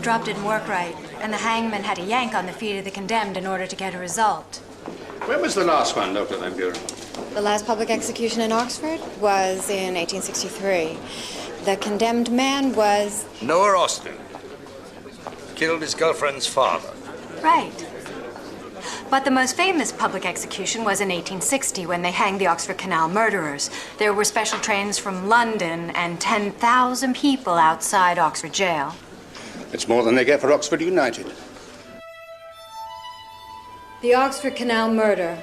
Drop didn't work right, and the hangman had to yank on the feet of the condemned in order to get a result. When was the last one, Dr. Van Buren? The last public execution in Oxford was in 1863. The condemned man was... Noah Austin. Killed his girlfriend's father. Right. But the most famous public execution was in 1860 when they hanged the Oxford Canal murderers. There were special trains from London and 10,000 people outside Oxford jail. It's more than they get for Oxford United. The Oxford Canal murder.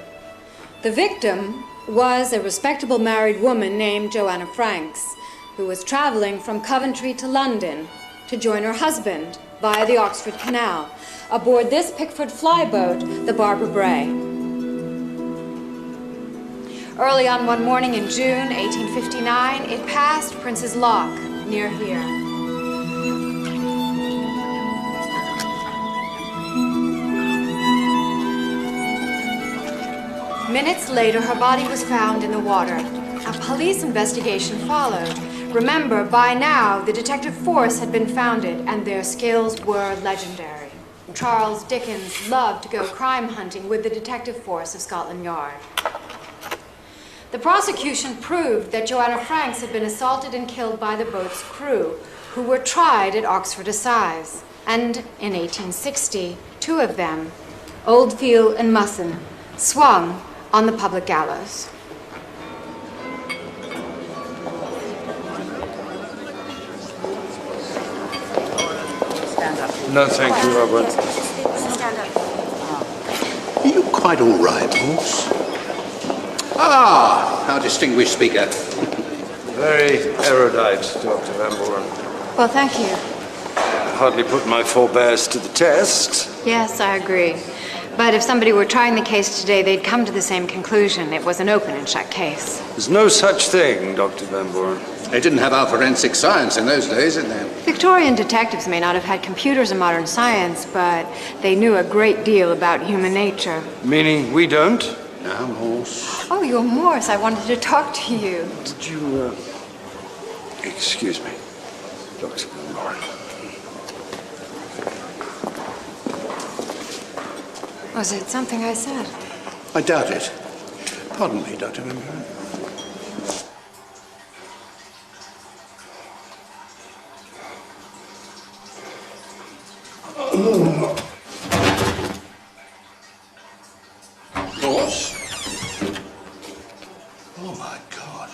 The victim was a respectable married woman named Joanna Franks, who was traveling from Coventry to London to join her husband via the Oxford Canal aboard this Pickford flyboat, the Barbara Bray. Early on one morning in June 1859, it passed Prince's Lock, near here. Minutes later, her body was found in the water. A police investigation followed. Remember, by now, the detective force had been founded, and their skills were legendary. Charles Dickens loved to go crime hunting with the detective force of Scotland Yard. The prosecution proved that Joanna Franks had been assaulted and killed by the boat's crew, who were tried at Oxford Assize. And in 1860, two of them, Oldfield and Musson, swung on the public gallows. Stand up. No, thank you, Robert. Stand up. Are you quite all right, Morse? Ah, our distinguished speaker. Very erudite, Dr. Van Buren. Well, thank you. Hardly put my forebears to the test. Yes, I agree. But if somebody were trying the case today, they'd come to the same conclusion. It was an open and shut case. There's no such thing, Dr. Van Buren. They didn't have our forensic science in those days, did they? Victorian detectives may not have had computers and modern science, but they knew a great deal about human nature. Meaning we don't? Now, Morse. Oh, you're Morse. I wanted to talk to you. Did you, excuse me, Dr. Van Buren. Was it something I said? I doubt it. Pardon me, Dr. Van Buren. Morse? Oh, my God.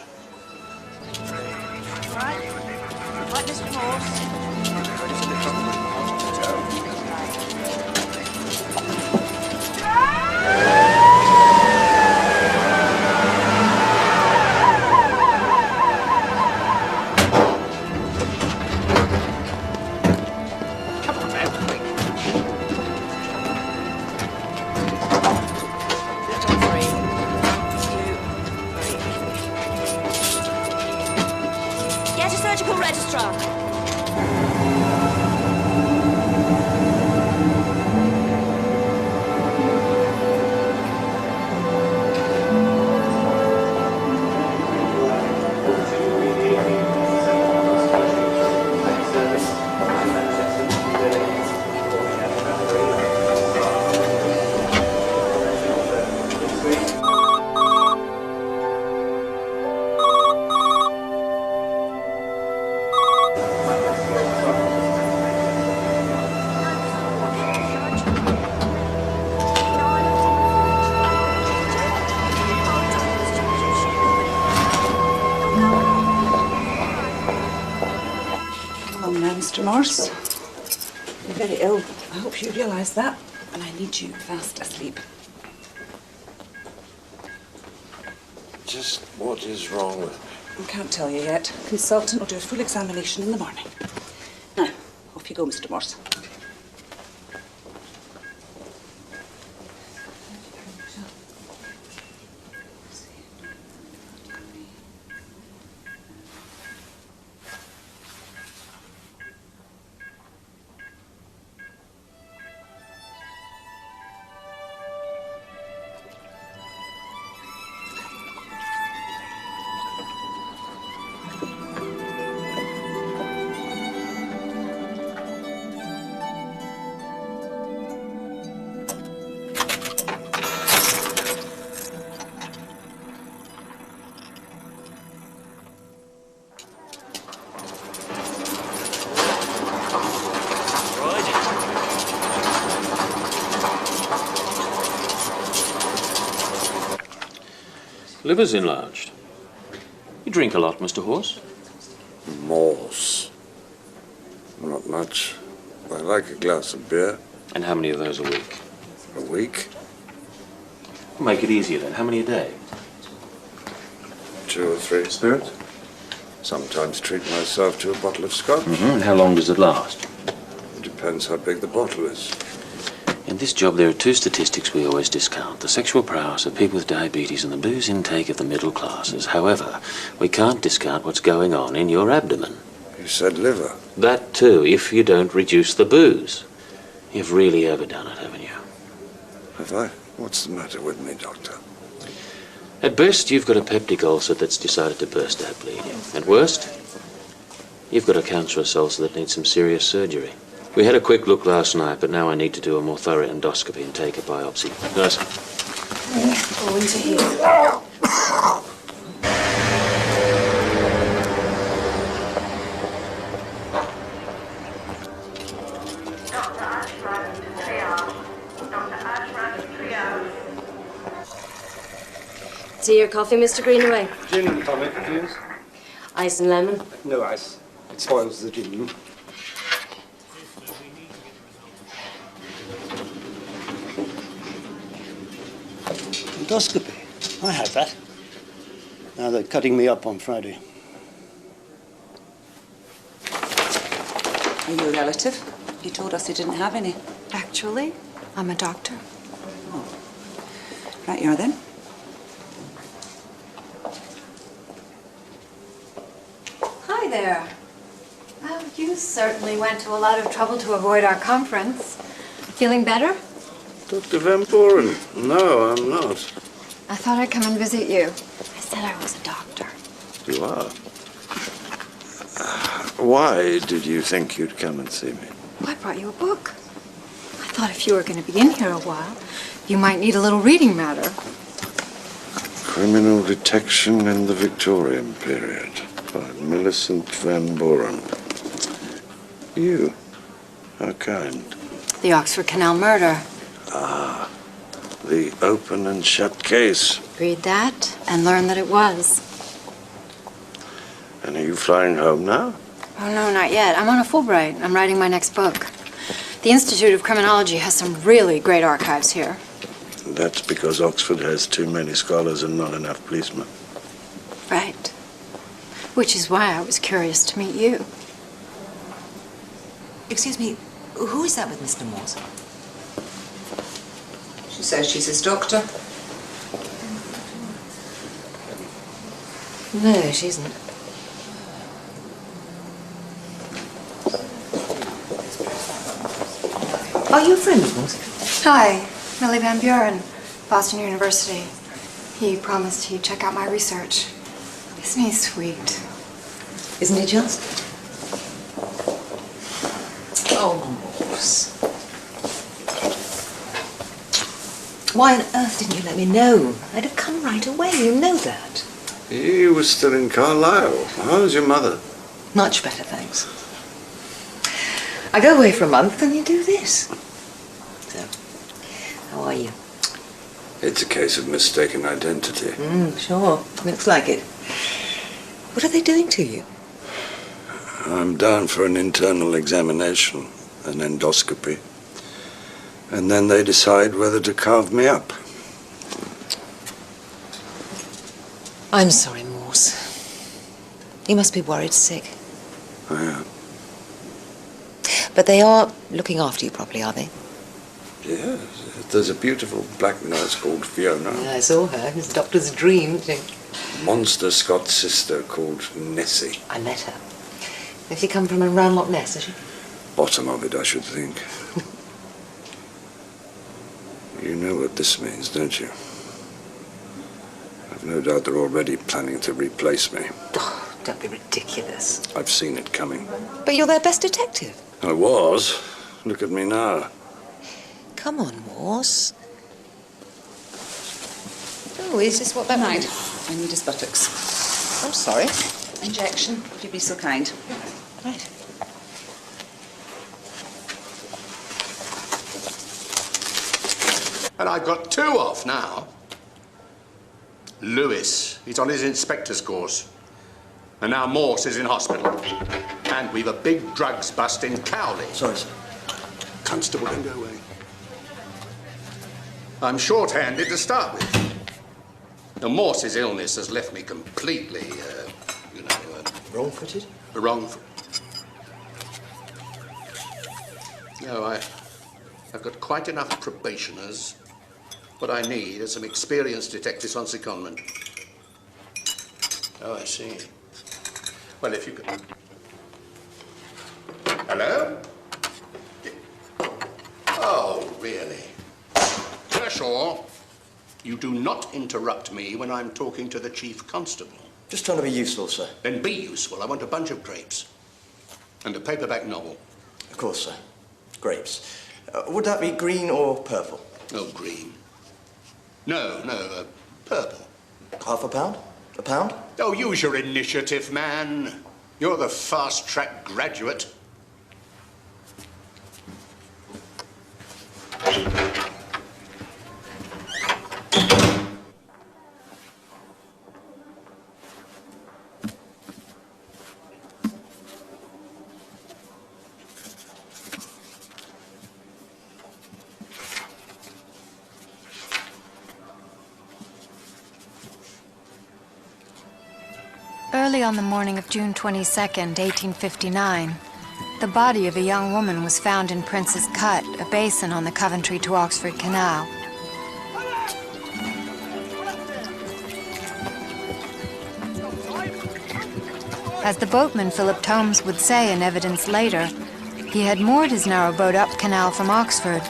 Right, Mr. Morse. Little three. Mr. Morse. You're very ill. I hope you realise that. And I need you fast asleep. Just what is wrong with me? I can't tell you yet. Consultant will do a full examination in the morning. Now, off you go, Mr. Morse. Liver's enlarged. You drink a lot, Mr. Horse? Morse. Not much. I like a glass of beer. And how many of those a week? A week? Make it easier then. How many a day? 2 or 3. Spirits? Sometimes treat myself to a bottle of scotch. And how long does it last? It depends how big the bottle is. In this job, there are 2 statistics we always discount. The sexual prowess of people with diabetes and the booze intake of the middle classes. However, we can't discount what's going on in your abdomen. You said liver. That too, if you don't reduce the booze. You've really overdone it, haven't you? Have I? What's the matter with me, Doctor? At best, you've got a peptic ulcer that's decided to burst out bleeding. At worst, you've got a cancerous ulcer that needs some serious surgery. We had a quick look last night, but now I need to do a more thorough endoscopy and take a biopsy. Nurse. Go into here. Tea or coffee, Mr. Greenaway? Gin and tonic, please. Ice and lemon? No ice. It spoils the gin. Endoscopy. I had that. Now they're cutting me up on Friday. Are you a relative? You told us you didn't have any. Actually, I'm a doctor. Oh. Right you are then. Hi there. Well, you certainly went to a lot of trouble to avoid our conference. Feeling better? Dr. Van Boren? No, I'm not. I thought I'd come and visit you. I said I was a doctor. You are? Why did you think you'd come and see me? Well, I brought you a book. I thought if you were going to be in here a while, you might need a little reading matter. Criminal Detection in the Victorian Period by Millicent Van Boren. You? How kind. The Oxford Canal murder. Ah, the open and shut case. Read that and learn that it was. And are you flying home now? Oh, no, not yet. I'm on a Fulbright. I'm writing my next book. The Institute of Criminology has some really great archives here. That's because Oxford has too many scholars and not enough policemen. Right. Which is why I was curious to meet you. Excuse me, who is that with Mr. Morse? She says she's his doctor. No, she isn't. Are you a friend of Morse? Hi, Millie Van Buren, Boston University. He promised he'd check out my research. Isn't he sweet? Isn't he just? Oh, Morse. Why on earth didn't you let me know? I'd have come right away, you know that. He was still in Carlisle. How's your mother? Much better, thanks. I go away for a month and you do this. So, how are you? It's a case of mistaken identity. Sure. Looks like it. What are they doing to you? I'm down for an internal examination, an endoscopy. And then they decide whether to carve me up. I'm sorry, Morse. You must be worried sick. I am. But they are looking after you properly, are they? Yes. There's a beautiful black nurse called Fiona. Yeah, I saw her. It's a doctor's dream, isn't it? Monster Scott's sister called Nessie. I met her. Has she come from around Loch Ness, has she? Bottom of it, I should think. You know what this means, don't you? I've no doubt they're already planning to replace me. Oh, don't be ridiculous. I've seen it coming. But you're their best detective. I was. Look at me now. Come on, Morse. Oh, is this what that Mind. means? I need his buttocks. I'm sorry. Injection. Would you be so kind? Right. And I've got 2 off now. Lewis, he's on his inspector's course. And now Morse is in hospital. And we've a big drugs bust in Cowley. Sorry, sir. Constable, don't go away. I'm short-handed to start with. Now, Morse's illness has left me completely, Wrong-footed? wrong. No, I've got quite enough probationers. What I need is some experienced detectives on secondment. Oh, I see. Well, if you could... Hello? Oh, really? Kershaw, you do not interrupt me when I'm talking to the Chief Constable. Just trying to be useful, sir. Then be useful. I want a bunch of grapes. And a paperback novel. Of course, sir. Grapes. Would that be green or purple? Oh, green. No, purple. Half a pound? A pound? Oh, use your initiative, man. You're the fast-track graduate. Early on the morning of June 22nd, 1859, the body of a young woman was found in Prince's Cut, a basin on the Coventry to Oxford Canal. As the boatman Philip Tomes would say in evidence later, he had moored his narrowboat up canal from Oxford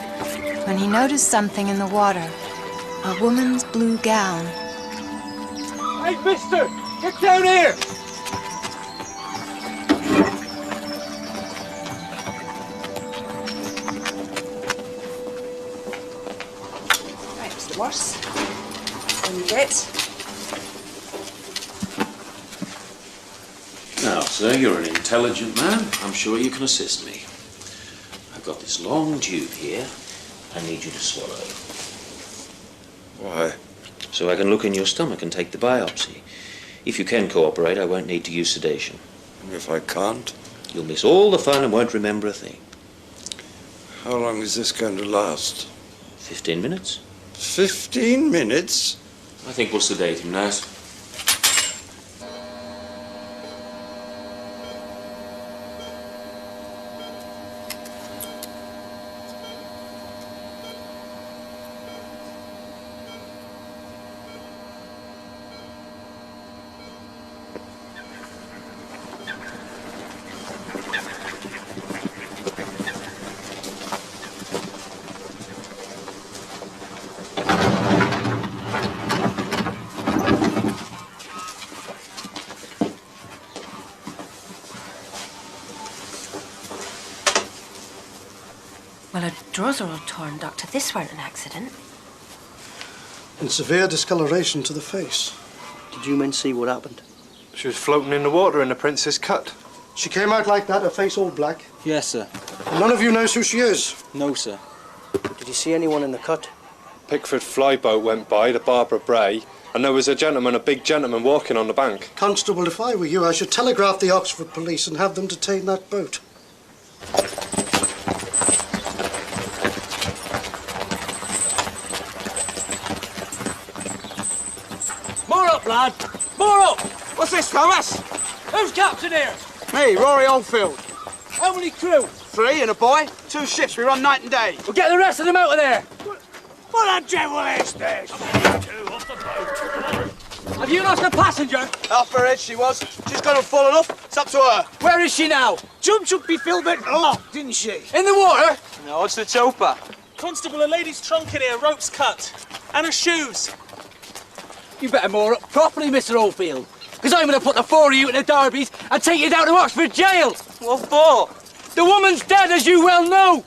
when he noticed something in the water, a woman's blue gown. Hey, mister! Get down here! Right, Mr. Morse. When you get. Now, sir, you're an intelligent man. I'm sure you can assist me. I've got this long tube here. I need you to swallow. Why? So I can look in your stomach and take the biopsy. If you can cooperate, I won't need to use sedation. If I can't? You'll miss all the fun and won't remember a thing. How long is this going to last? 15 minutes. 15 minutes? I think we'll sedate him, nurse. Well, her drawers are all torn, Doctor. This weren't an accident. And severe discoloration to the face. Did you men see what happened? She was floating in the water in the Prince's Cut. She came out like that, her face all black. Yes, sir. And none of you knows who she is. No, sir. Did you see anyone in the cut? Pickford flyboat went by, the Barbara Bray, and there was a big gentleman walking on the bank. Constable, if I were you, I should telegraph the Oxford police and have them detain that boat. More up, lad! More up! What's this, Thomas? Who's captain here? Me, Rory Oldfield. How many crew? 3 and a boy. 2 ships, we run night and day. We'll get the rest of them out of there! What the devil is this? Have you lost a passenger? Off her head she was. She's gone and fallen off. It's up to her. Where is she now? Jump should be filled with didn't she? In the water? No, it's the choper. Constable, a lady's trunk in here, ropes cut. And her shoes. You better moor up properly, Mr. Oldfield. Because I'm going to put the 4 of you in the Derbies and take you down to Oxford jail. What for? The woman's dead, as you well know.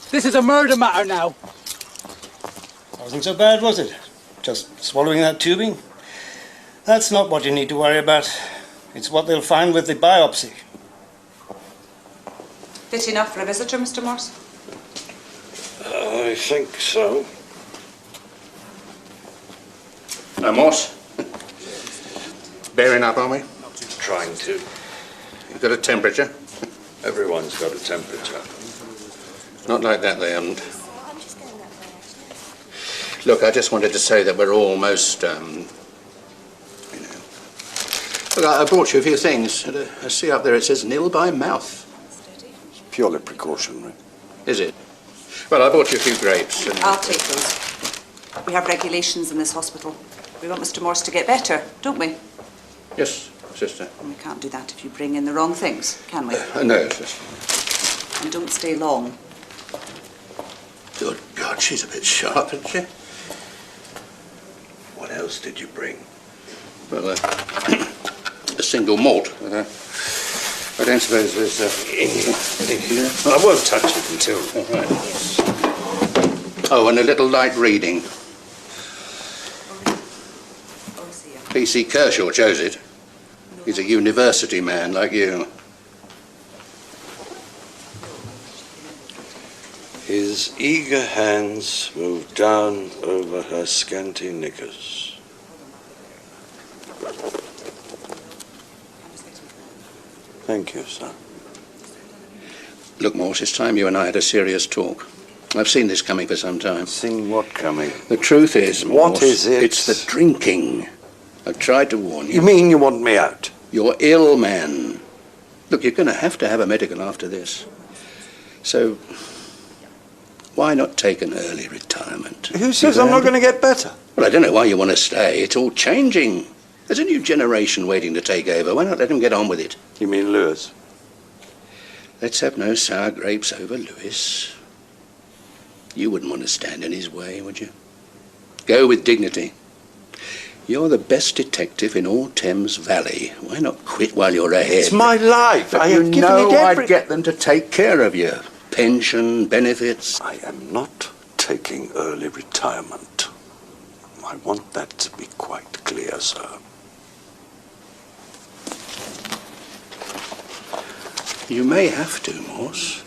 This is a murder matter now. Wasn't so bad, was it? Just swallowing that tubing? That's not what you need to worry about. It's what they'll find with the biopsy. Fit enough for a visitor, Mr. Morse? I think so. Morse? Bearing up, are we? Trying to. You've got a temperature? Everyone's got a temperature. Not like that, they haven't. Look, I just wanted to say that we're almost, Look, I brought you a few things. I see up there it says nil by mouth. It's purely precautionary. Is it? Well, I brought you a few grapes. I'll take those. We have regulations in this hospital. We want Mr. Morse to get better, don't we? Yes, sister. And we can't do that if you bring in the wrong things, can we? No, sister. And don't stay long. Good God, she's a bit sharp, isn't she? What else did you bring? Well, a single malt. I don't suppose there's I won't touch it until... Oh, right. Oh, and a little light reading. P.C. Kershaw chose it. He's a university man like you. His eager hands moved down over her scanty knickers. Thank you, sir. Look, Morse, it's time you and I had a serious talk. I've seen this coming for some time. Seen what coming? The truth is, Morse, what is it? It's the drinking. I've tried to warn you. You mean you want me out? You're ill, man. Look, you're going to have a medical after this. So, why not take an early retirement? Who says I'm not going to get better? Well, I don't know why you want to stay. It's all changing. There's a new generation waiting to take over. Why not let them get on with it? You mean Lewis? Let's have no sour grapes over Lewis. You wouldn't want to stand in his way, would you? Go with dignity. You're the best detective in all Thames Valley. Why not quit while you're ahead? It's my life. But I have given it I'd get them to take care of you. Pension, benefits. I am not taking early retirement. I want that to be quite clear, sir. You may have to, Morse.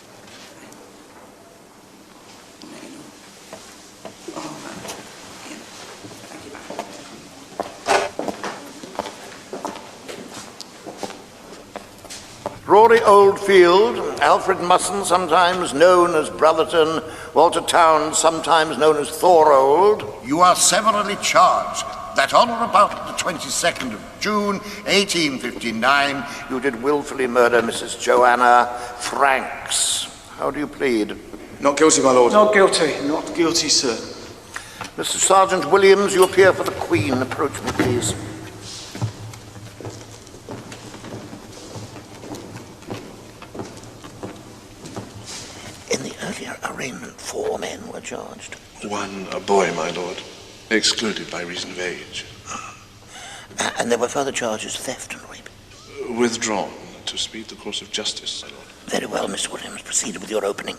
Rory Oldfield, Alfred Musson, sometimes known as Brotherton, Walter Towns, sometimes known as Thorold. You are severally charged that on or about the 22nd of June, 1859, you did willfully murder Mrs. Joanna Franks. How do you plead? Not guilty, my lord. Not guilty. Not guilty, sir. Mr. Sergeant Williams, you appear for the Queen. Approach me, please. In the earlier arraignment, 4 men were charged. 1 a boy, my lord, excluded by reason of age. And there were further charges, theft and rape. Withdrawn to speed the course of justice, my lord. Very well, Mr. Williams. Proceed with your opening.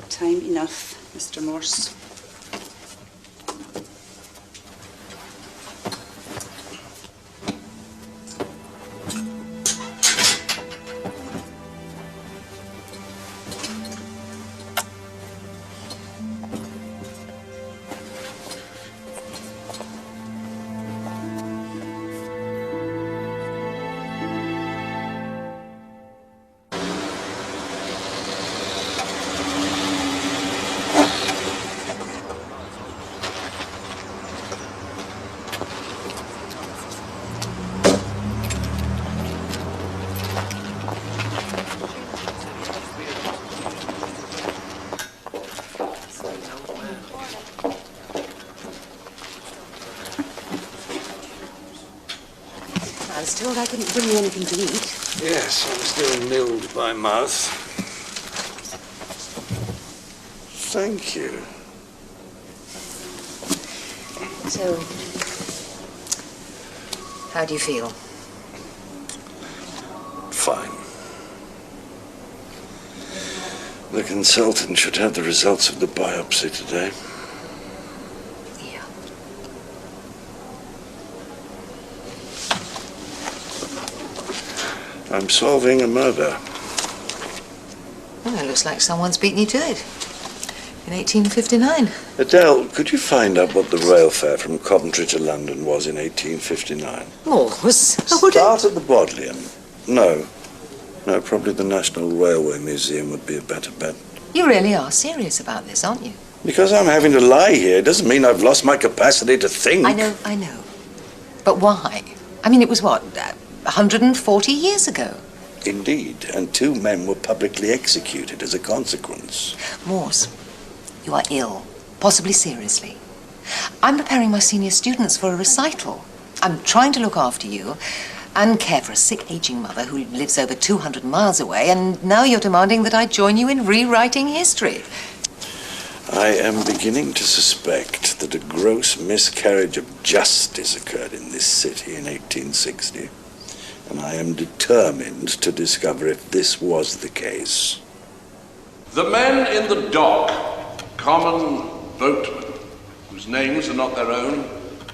Time enough, Mr. Morse. was told I couldn't bring you anything to eat. Yes, I'm still milled by mouth. Thank you. So, how do you feel? Fine. The consultant should have the results of the biopsy today. Yeah. I'm solving a murder. Well, it looks like someone's beaten you to it. In 1859. Adele, could you find out what the rail fare from Coventry to London was in 1859? Morse? Start at the Bodleian. No, probably the National Railway Museum would be a better bet. You really are serious about this, aren't you? Because I'm having to lie here doesn't mean I've lost my capacity to think. I know. But why? I mean, it was what, 140 years ago? Indeed, and 2 men were publicly executed as a consequence. Morse, you are ill, possibly seriously. I'm preparing my senior students for a recital. I'm trying to look after you and care for a sick, aging mother who lives over 200 miles away, and now you're demanding that I join you in rewriting history. I am beginning to suspect that a gross miscarriage of justice occurred in this city in 1860, and I am determined to discover if this was the case. The men in the dock, common boatmen, whose names are not their own,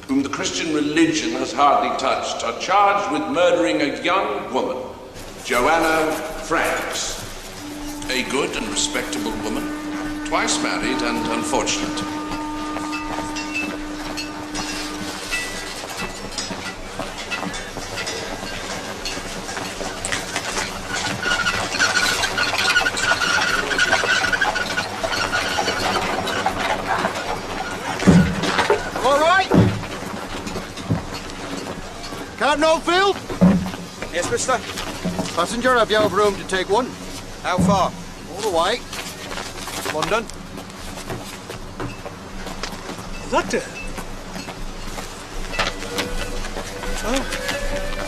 whom the Christian religion has hardly touched, are charged with murdering a young woman, Joanna Franks. A good and respectable woman, twice married and unfortunate. Captain Oldfield? Yes, mister? Passenger, have you have room to take one? How far? All the way. London? Doctor? Oh,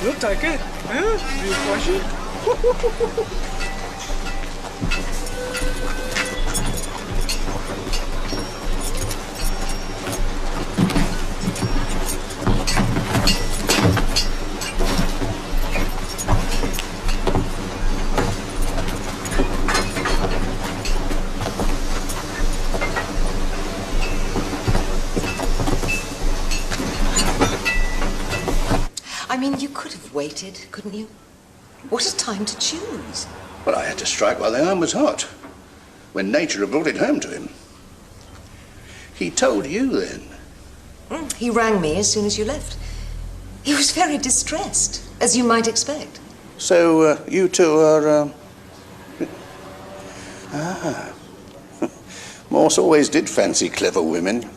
we'll take it. Yeah, real question. I mean, you could have waited, couldn't you? What a time to choose. Well, I had to strike while the iron was hot, when nature had brought it home to him. He told you then? He rang me as soon as you left. He was very distressed, as you might expect. So, you two are, Morse always did fancy clever women.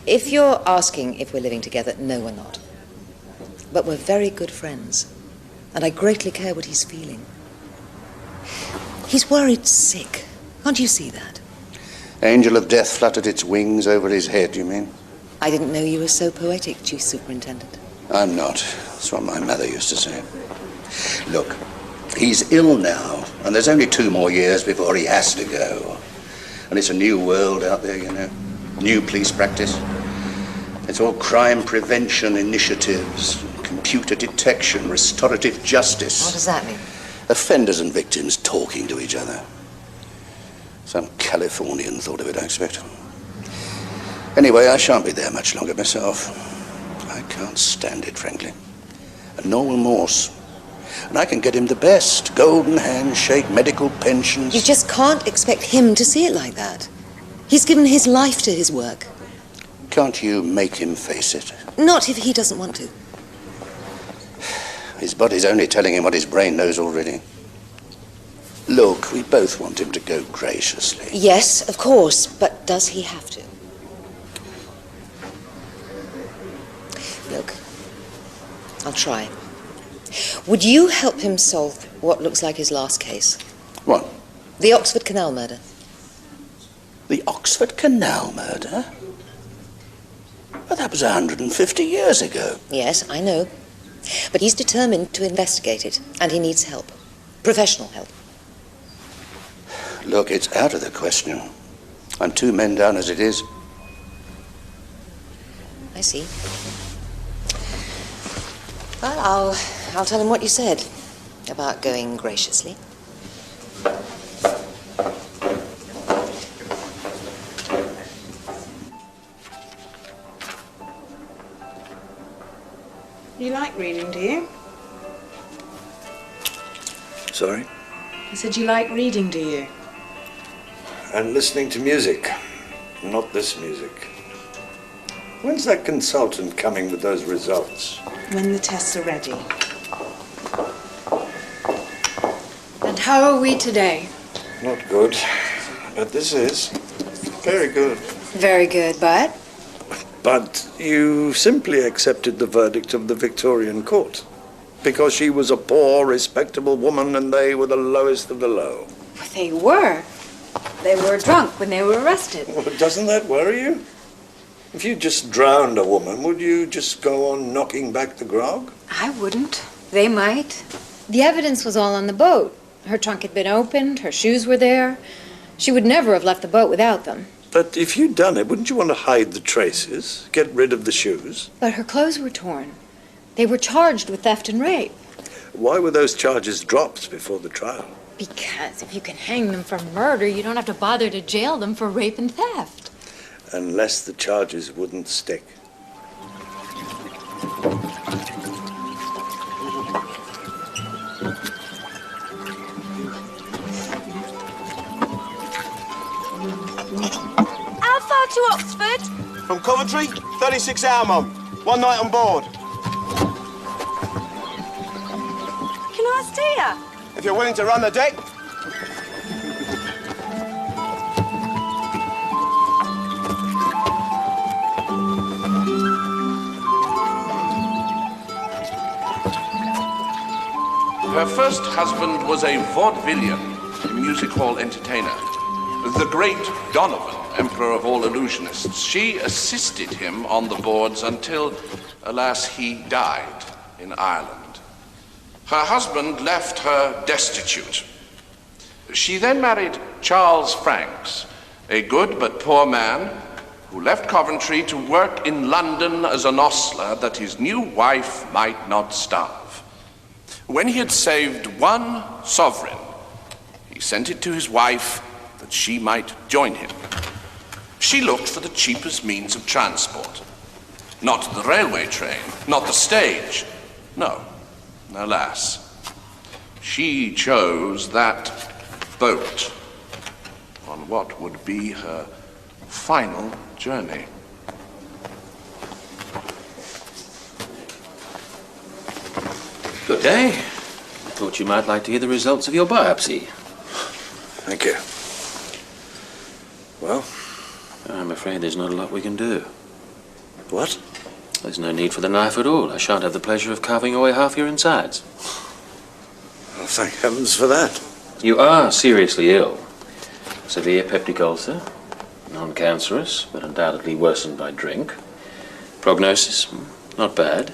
If you're asking if we're living together, no, we're not. But we're very good friends, and I greatly care what he's feeling. He's worried sick. Can't you see that? Angel of death fluttered its wings over his head, you mean? I didn't know you were so poetic, Chief Superintendent. I'm not. That's what my mother used to say. Look, he's ill now, and there's only 2 more years before he has to go. And it's a new world out there, you know. New police practice. It's all crime prevention initiatives, computer detection, restorative justice. What does that mean? Offenders and victims talking to each other. Some Californian thought of it, I expect. Anyway, I shan't be there much longer myself. I can't stand it, frankly. And nor will Morse. And I can get him the best. Golden handshake, medical pensions. You just can't expect him to see it like that. He's given his life to his work. Can't you make him face it? Not if he doesn't want to. His body's only telling him what his brain knows already. Look, we both want him to go graciously. Yes, of course, but does he have to? Look, I'll try. Would you help him solve what looks like his last case? What? The Oxford Canal murder. The Oxford Canal murder? Well, that was 150 years ago. Yes, I know. But he's determined to investigate it, and he needs help. Professional help. Look, it's out of the question. I'm 2 men down as it is. I see. Well, I'll tell him what you said about going graciously. You like reading, do you? Sorry? I said you like reading, do you? And listening to music. Not this music. When's that consultant coming with those results? When the tests are ready. And how are we today? Not good. But this is very good. Very good, but? But you simply accepted the verdict of the Victorian court. Because she was a poor, respectable woman and they were the lowest of the low. They were. They were drunk when they were arrested. Well, doesn't that worry you? If you just drowned a woman, would you just go on knocking back the grog? I wouldn't. They might. The evidence was all on the boat. Her trunk had been opened, her shoes were there. She would never have left the boat without them. But if you'd done it, wouldn't you want to hide the traces? Get rid of the shoes? But her clothes were torn. They were charged with theft and rape. Why were those charges dropped before the trial? Because if you can hang them for murder, you don't have to bother to jail them for rape and theft. Unless the charges wouldn't stick. How far to Oxford? From Coventry, 36-hour, Mum. 1 night on board. Can I steer? If you're willing to run the deck. Her first husband was a vaudevillian, a music hall entertainer. The great Donovan, emperor of all illusionists. She assisted him on the boards until, alas, he died in Ireland. Her husband left her destitute. She then married Charles Franks, a good but poor man who left Coventry to work in London as an ostler that his new wife might not starve. When he had saved 1 sovereign, he sent it to his wife that she might join him. She looked for the cheapest means of transport. Not the railway train, not the stage. No, alas. She chose that boat on what would be her final journey. Good day. Thought you might like to hear the results of your biopsy. Thank you. Well? I'm afraid there's not a lot we can do. What? There's no need for the knife at all. I shan't have the pleasure of carving away half your insides. Well, thank heavens for that. You are seriously ill. Severe peptic ulcer, non-cancerous, but undoubtedly worsened by drink. Prognosis, not bad.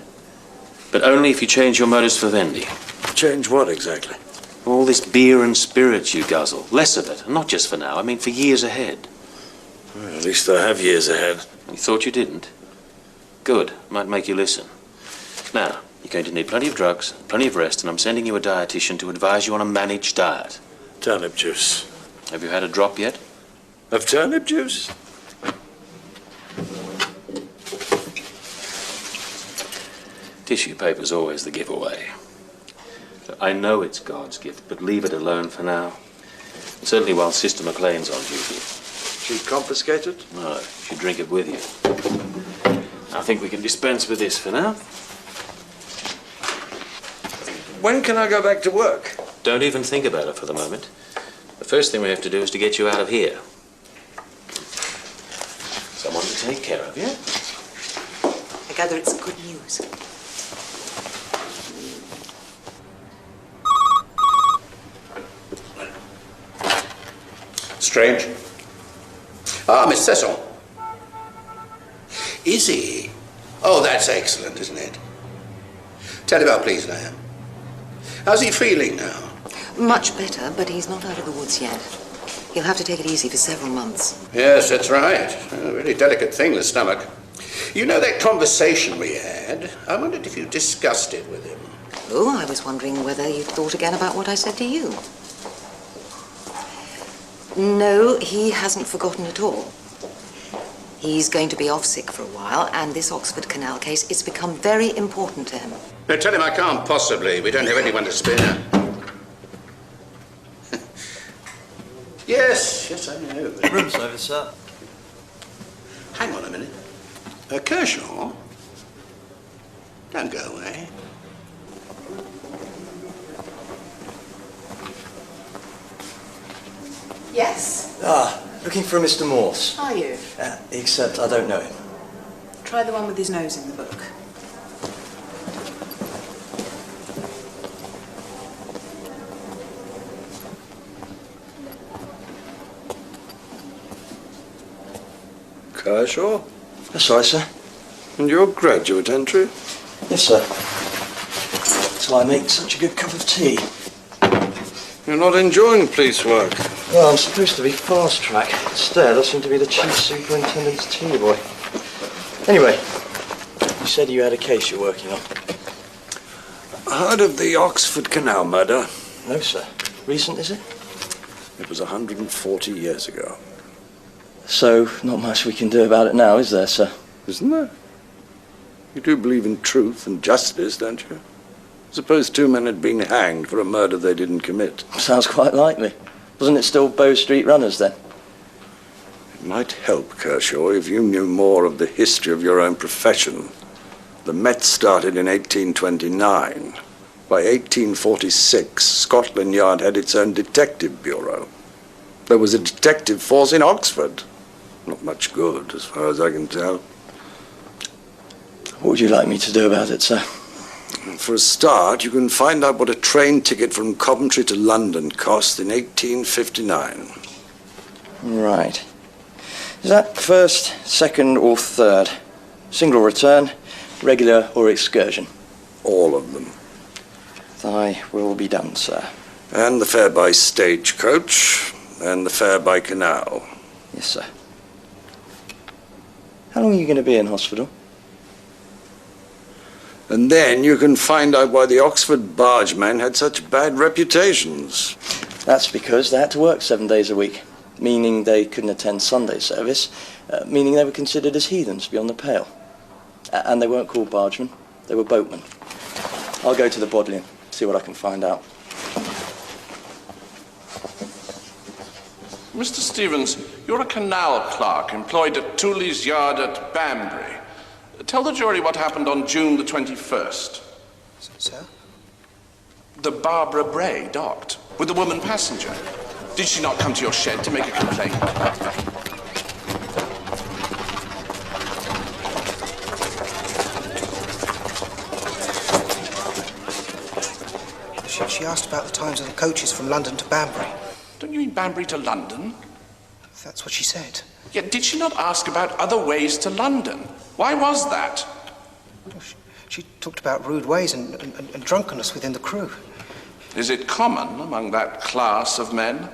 But only if you change your modus vivendi. Change what exactly? All this beer and spirits you guzzle. Less of it, and not just for now. I mean for years ahead. Well, at least I have years ahead. You thought you didn't? Good. Might make you listen. Now, you're going to need plenty of drugs, plenty of rest, and I'm sending you a dietitian to advise you on a managed diet. Turnip juice. Have you had a drop yet? Of turnip juice? Tissue paper's always the giveaway. I know it's God's gift, but leave it alone for now. Certainly while Sister McLean's on duty. She'd confiscate it? No, she'd drink it with you. I think we can dispense with this for now. When can I go back to work? Don't even think about it for the moment. The first thing we have to do is to get you out of here. Someone to take care of you. I gather it's good news. Strange. Ah, Miss Cecil. Is he? Oh, that's excellent, isn't it? Tell him how pleased I am. How's he feeling now? Much better, but he's not out of the woods yet. He'll have to take it easy for several months. Yes, that's right. A really delicate thing, the stomach. You know that conversation we had? I wondered if you discussed it with him. Oh, I was wondering whether you'd thought again about what I said to you. No, he hasn't forgotten at all. He's going to be off sick for a while, and this Oxford Canal case, it's become very important to him. No, tell him I can't possibly. We don't have anyone to spare. Yes, I know. Room service, sir. Hang on a minute. Kershaw? Don't go away. Yes? Looking for a Mr. Morse. Are you? Except I don't know him. Try the one with his nose in the book. Kershaw? That's right, sir. And your graduate entry? Yes, sir. Till I make such a good cup of tea. You're not enjoying police work? Well, I'm supposed to be fast track. Instead, I seem to be the chief superintendent's tea boy. Anyway, you said you had a case you're working on. Heard of the Oxford Canal murder? No, sir. Recent, is it? It was 140 years ago. So, not much we can do about it now, is there, sir? Isn't there? You do believe in truth and justice, don't you? Suppose two men had been hanged for a murder they didn't commit. Sounds quite likely. Wasn't it still Bow Street runners, then? It might help, Kershaw, if you knew more of the history of your own profession. The Met started in 1829. By 1846, Scotland Yard had its own detective bureau. There was a detective force in Oxford. Not much good, as far as I can tell. What would you like me to do about it, sir? For a start, you can find out what a train ticket from Coventry to London cost in 1859. Right. Is that first, second, or third? Single return, regular, or excursion? All of them. Thy will be done, sir. And the fare by stagecoach, and the fare by canal. Yes, sir. How long are you going to be in hospital? And then you can find out why the Oxford bargemen had such bad reputations. That's because they had to work 7 days a week, meaning they couldn't attend Sunday service, meaning they were considered as heathens beyond the pale. And they weren't called bargemen, they were boatmen. I'll go to the Bodleian, see what I can find out. Mr. Stevens, you're a canal clerk employed at Tooley's Yard at Banbury. Tell the jury what happened on June the 21st. Sir? The Barbara Bray docked with the woman passenger. Did she not come to your shed to make a complaint? She asked about the times of the coaches from London to Banbury. Don't you mean Banbury to London? That's what she said. Yet did she not ask about other ways to London? Why was that? She talked about rude ways and drunkenness within the crew. Is it common among that class of men?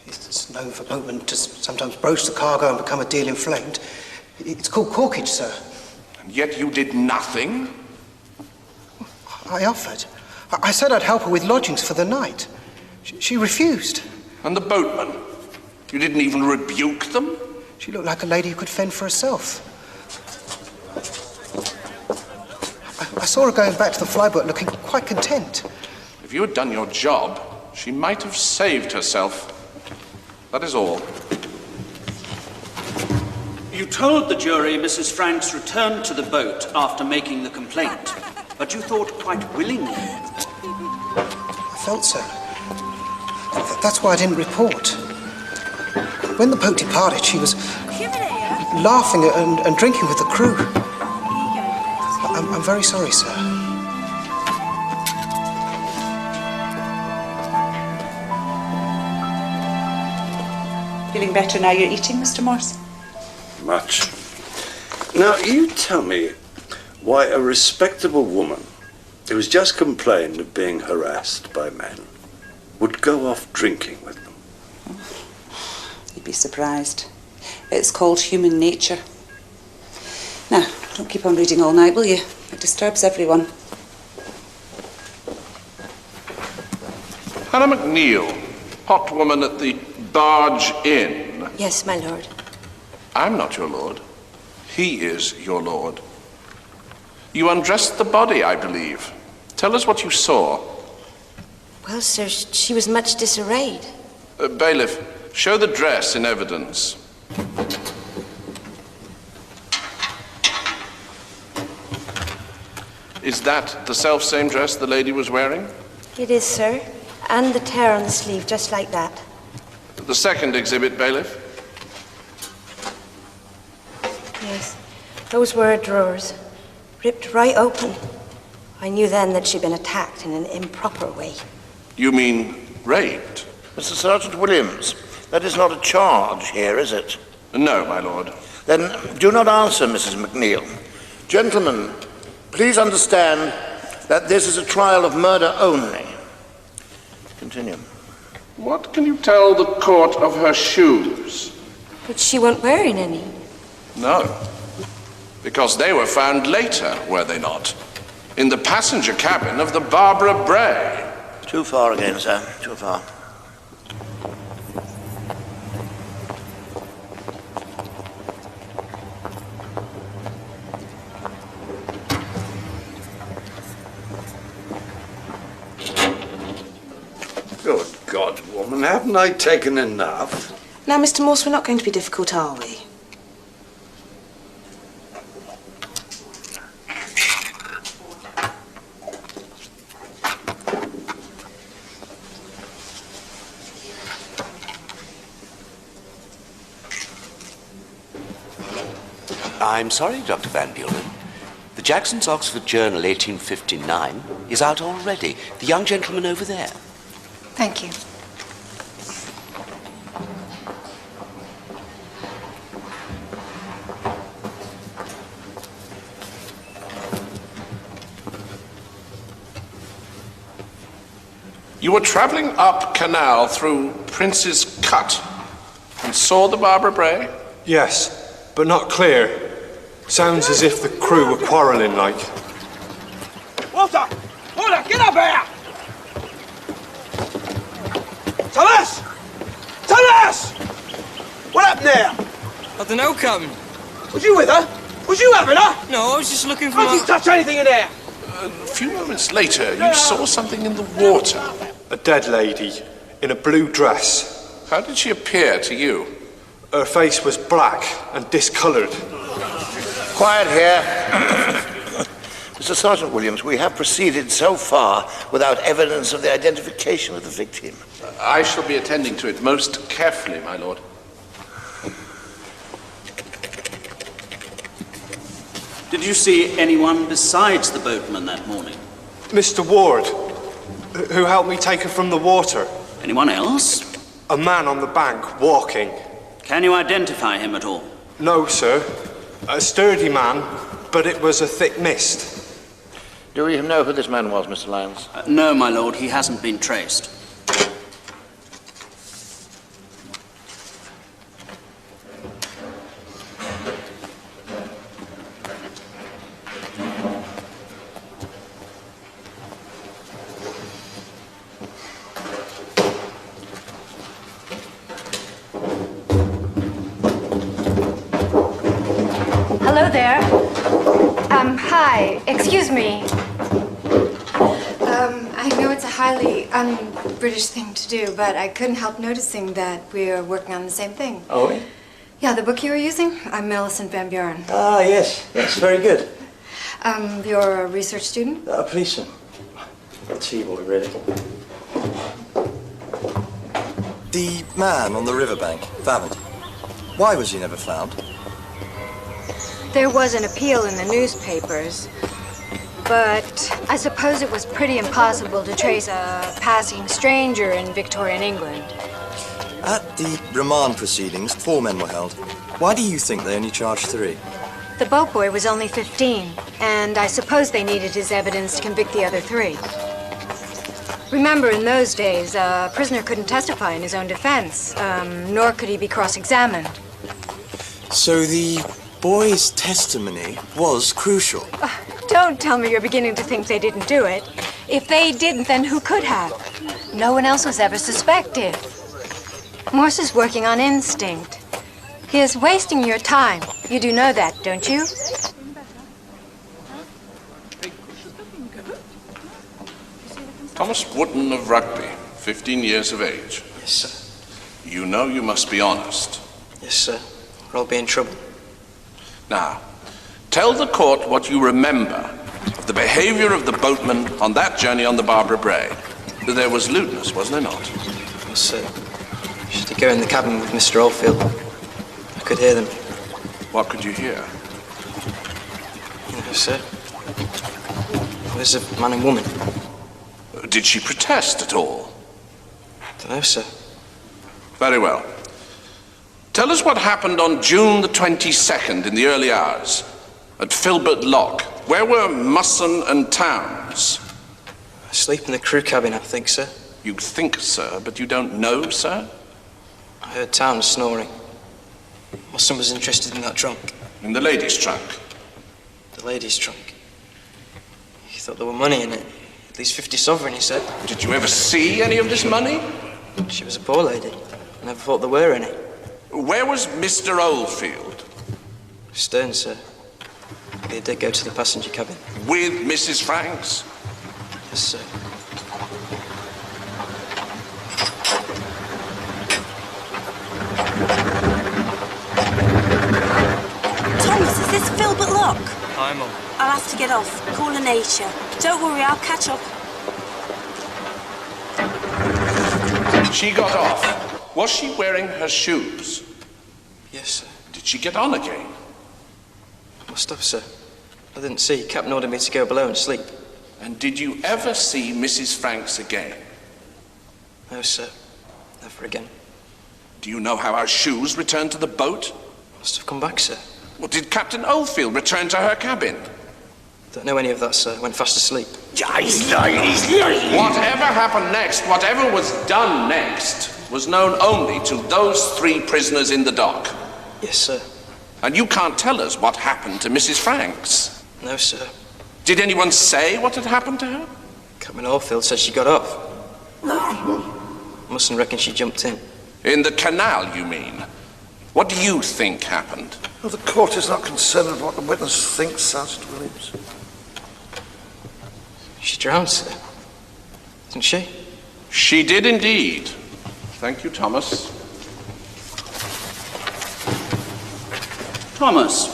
It's known for boatmen to sometimes broach the cargo and become a deal inflamed. It's called corkage, sir. And yet you did nothing? I offered. I said I'd help her with lodgings for the night. She refused. And the boatmen? You didn't even rebuke them? She looked like a lady who could fend for herself. I saw her going back to the flyboat looking quite content. If you had done your job, she might have saved herself. That is all. You told the jury Mrs. Franks returned to the boat after making the complaint, but you thought quite willingly. I felt so. That's why I didn't report. When the boat departed, she was laughing and drinking with the crew. I'm very sorry, sir. Feeling better now you're eating, Mr. Morse? Much. Now, you tell me why a respectable woman who has just complained of being harassed by men, would go off drinking with them? You'd be surprised. It's called human nature. Now, don't keep on reading all night, will you? It disturbs everyone. Hannah McNeil, hot woman at the Barge Inn. Yes, my lord. I'm not your lord. He is your lord. You undressed the body, I believe. Tell us what you saw. Well, sir, she was much disarrayed. Bailiff, show the dress in evidence. Is that the self-same dress the lady was wearing? It is, sir. And the tear on the sleeve, just like that. The second exhibit, bailiff. Yes. Those were her drawers. Ripped right open. I knew then that she'd been attacked in an improper way. You mean raped? Mr. Sergeant Williams, that is not a charge here, is it? No, my lord. Then do not answer, Mrs. McNeil. Gentlemen, please understand that this is a trial of murder only. Continue. What can you tell the court of her shoes? But she wasn't wearing any. No. Because they were found later, were they not? In the passenger cabin of the Barbara Bray. Too far again, sir. Too far. Good God, woman, haven't I taken enough? Now, Mr. Morse, we're not going to be difficult, are we? I'm sorry, Dr. Van Buren. The Jackson's Oxford Journal 1859 is out already. The young gentleman over there. Thank you. You were traveling up canal through Prince's Cut and saw the Barbara Bray? Yes, but not clear. Sounds as if the crew were quarrelling, like. Walter! Walter, get up here! Tell us! Tell us! What happened there? I don't know, Captain. Was you with her? Was you having her? No, I was just looking for How did you touch anything in there? A few moments later, you saw something in the water. A dead lady in a blue dress. How did she appear to you? Her face was black and discoloured. Quiet here. Mr. Sergeant Williams, we have proceeded so far without evidence of the identification of the victim. I shall be attending to it most carefully, my lord. Did you see anyone besides the boatman that morning? Mr. Ward, who helped me take her from the water. Anyone else? A man on the bank, walking. Can you identify him at all? No, sir. A sturdy man, but it was a thick mist. Do we know who this man was, Mr. Lyons? No, my lord, he hasn't been traced. Hello there. Hi. Excuse me. I know it's a highly un-British thing to do, but I couldn't help noticing that we're working on the same thing. Oh, we? Yeah, the book you were using? I'm Millicent Van Buren. Ah, yes. Yes, very good. You're a research student? A policeman. A T-boy, really. The man on the riverbank, Favant. Why was he never found? There was an appeal in the newspapers, but I suppose it was pretty impossible to trace a passing stranger in Victorian England. At the remand proceedings, 4 men were held. Why do you think they only charged 3? The boat boy was only 15, and I suppose they needed his evidence to convict the other 3. Remember, in those days, a prisoner couldn't testify in his own defense, nor could he be cross-examined. So the boy's testimony was crucial. Don't tell me you're beginning to think they didn't do it. If they didn't, then who could have? No one else was ever suspected. Morse is working on instinct. He is wasting your time. You do know that, don't you? Thomas Wotton of Rugby, 15 years of age. Yes, sir. You know you must be honest. Yes, sir. Or I'll be in trouble. Now, tell the court what you remember of the behavior of the boatmen on that journey on the Barbara Bray. There was lewdness, wasn't there not? Yes, sir. I used to go in the cabin with Mr. Oldfield. I could hear them. What could you hear? Yes, sir. There's a man and woman. Did she protest at all? Don't know, sir. Very well. Tell us what happened on June the 22nd in the early hours at Filbert Lock. Where were Musson and Towns? Asleep in the crew cabin, I think, sir. You think, sir, but you don't know, sir? I heard Towns snoring. Musson was interested in that trunk. In the ladies' trunk? The ladies' trunk. He thought there were money in it. At least 50 sovereign, he said. Did you ever see any of this money? She was a poor lady. I never thought there were any. Where was Mr. Oldfield? Stern, sir. He did go to the passenger cabin. With Mrs. Franks? Yes, sir. Thomas, is this Filbert Lock? Hi, Mum. I'll have to get off. Call a nature. Don't worry, I'll catch up. She got off. Was she wearing her shoes? Yes, sir. Did she get on again? Must have, sir. I didn't see. Captain ordered me to go below and sleep. And did you ever see Mrs. Franks again? No, sir. Never again. Do you know how her shoes returned to the boat? Must have come back, sir. Well, did Captain Oldfield return to her cabin? Don't know any of that, sir. Went fast asleep. He's lying. Whatever happened next, whatever was done next, was known only to those 3 prisoners in the dock. Yes, sir. And you can't tell us what happened to Mrs. Franks? No, sir. Did anyone say what had happened to her? Captain Oldfield said she got off. Mustn't reckon she jumped in. In the canal, you mean? What do you think happened? Well, the court is not concerned with what the witness thinks, Sergeant Williams. She drowned, sir. Didn't she? She did indeed. Thank you, Thomas. Thomas,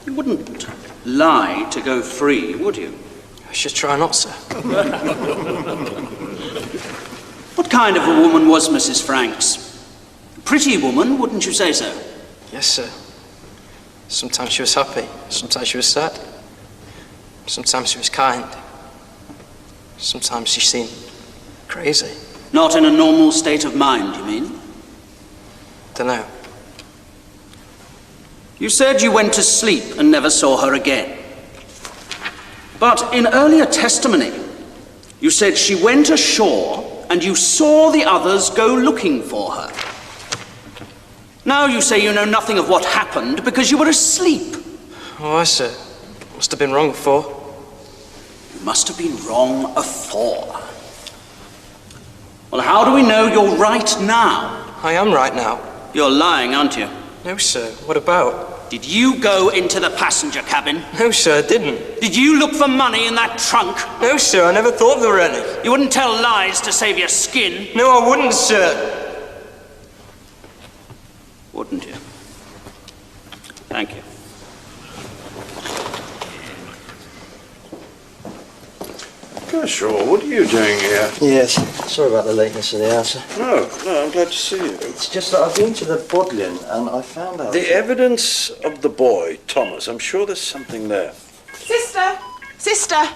you wouldn't lie to go free, would you? I should try not, sir. What kind of a woman was Mrs. Franks? A pretty woman, wouldn't you say so? Yes, sir. Sometimes she was happy, sometimes she was sad. Sometimes she was kind. Sometimes she seemed crazy. Not in a normal state of mind, you mean? Dunno. You said you went to sleep and never saw her again. But in earlier testimony, you said she went ashore and you saw the others go looking for her. Now you say you know nothing of what happened because you were asleep. Oh, I see. Must have been wrong before. You must have been wrong afore. Well, how do we know you're right now? I am right now. You're lying, aren't you? No, sir. What about? Did you go into the passenger cabin? No, sir, I didn't. Did you look for money in that trunk? No, sir, I never thought there were any. You wouldn't tell lies to save your skin? No, I wouldn't, sir. Wouldn't you? Thank you. Gosh, Shaw, what are you doing here? Yes, sorry about the lateness of the hour, sir. No, I'm glad to see you. It's just that I've been to the Bodleian and I found out... The evidence of the boy, Thomas, I'm sure there's something there. Sister! Sister!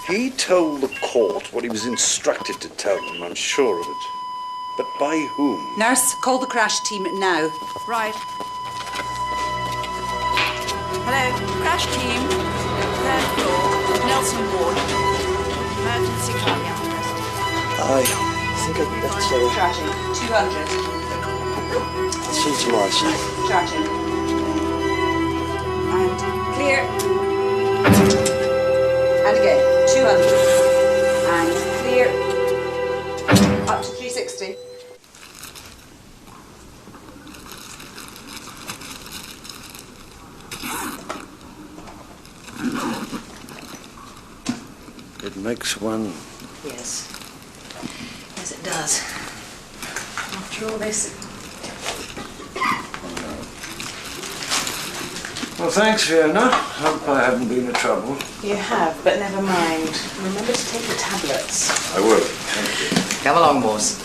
He told the court what he was instructed to tell them, I'm sure of it. But by whom? Nurse, call the crash team now. Right. Hello, crash team. Third floor, Nelson Ward. Emergency cardiac arrest. I think I'd better... Charging. 200. I'll see you tomorrow, sir. Charging. And clear. And again, 200. And clear. Up to 360. It makes one... Yes. Yes, it does. After all this... Well, thanks, Fiona. Hope I haven't been a trouble. You have, but never mind. Remember to take the tablets. I will. Thank you. Come along, Morse.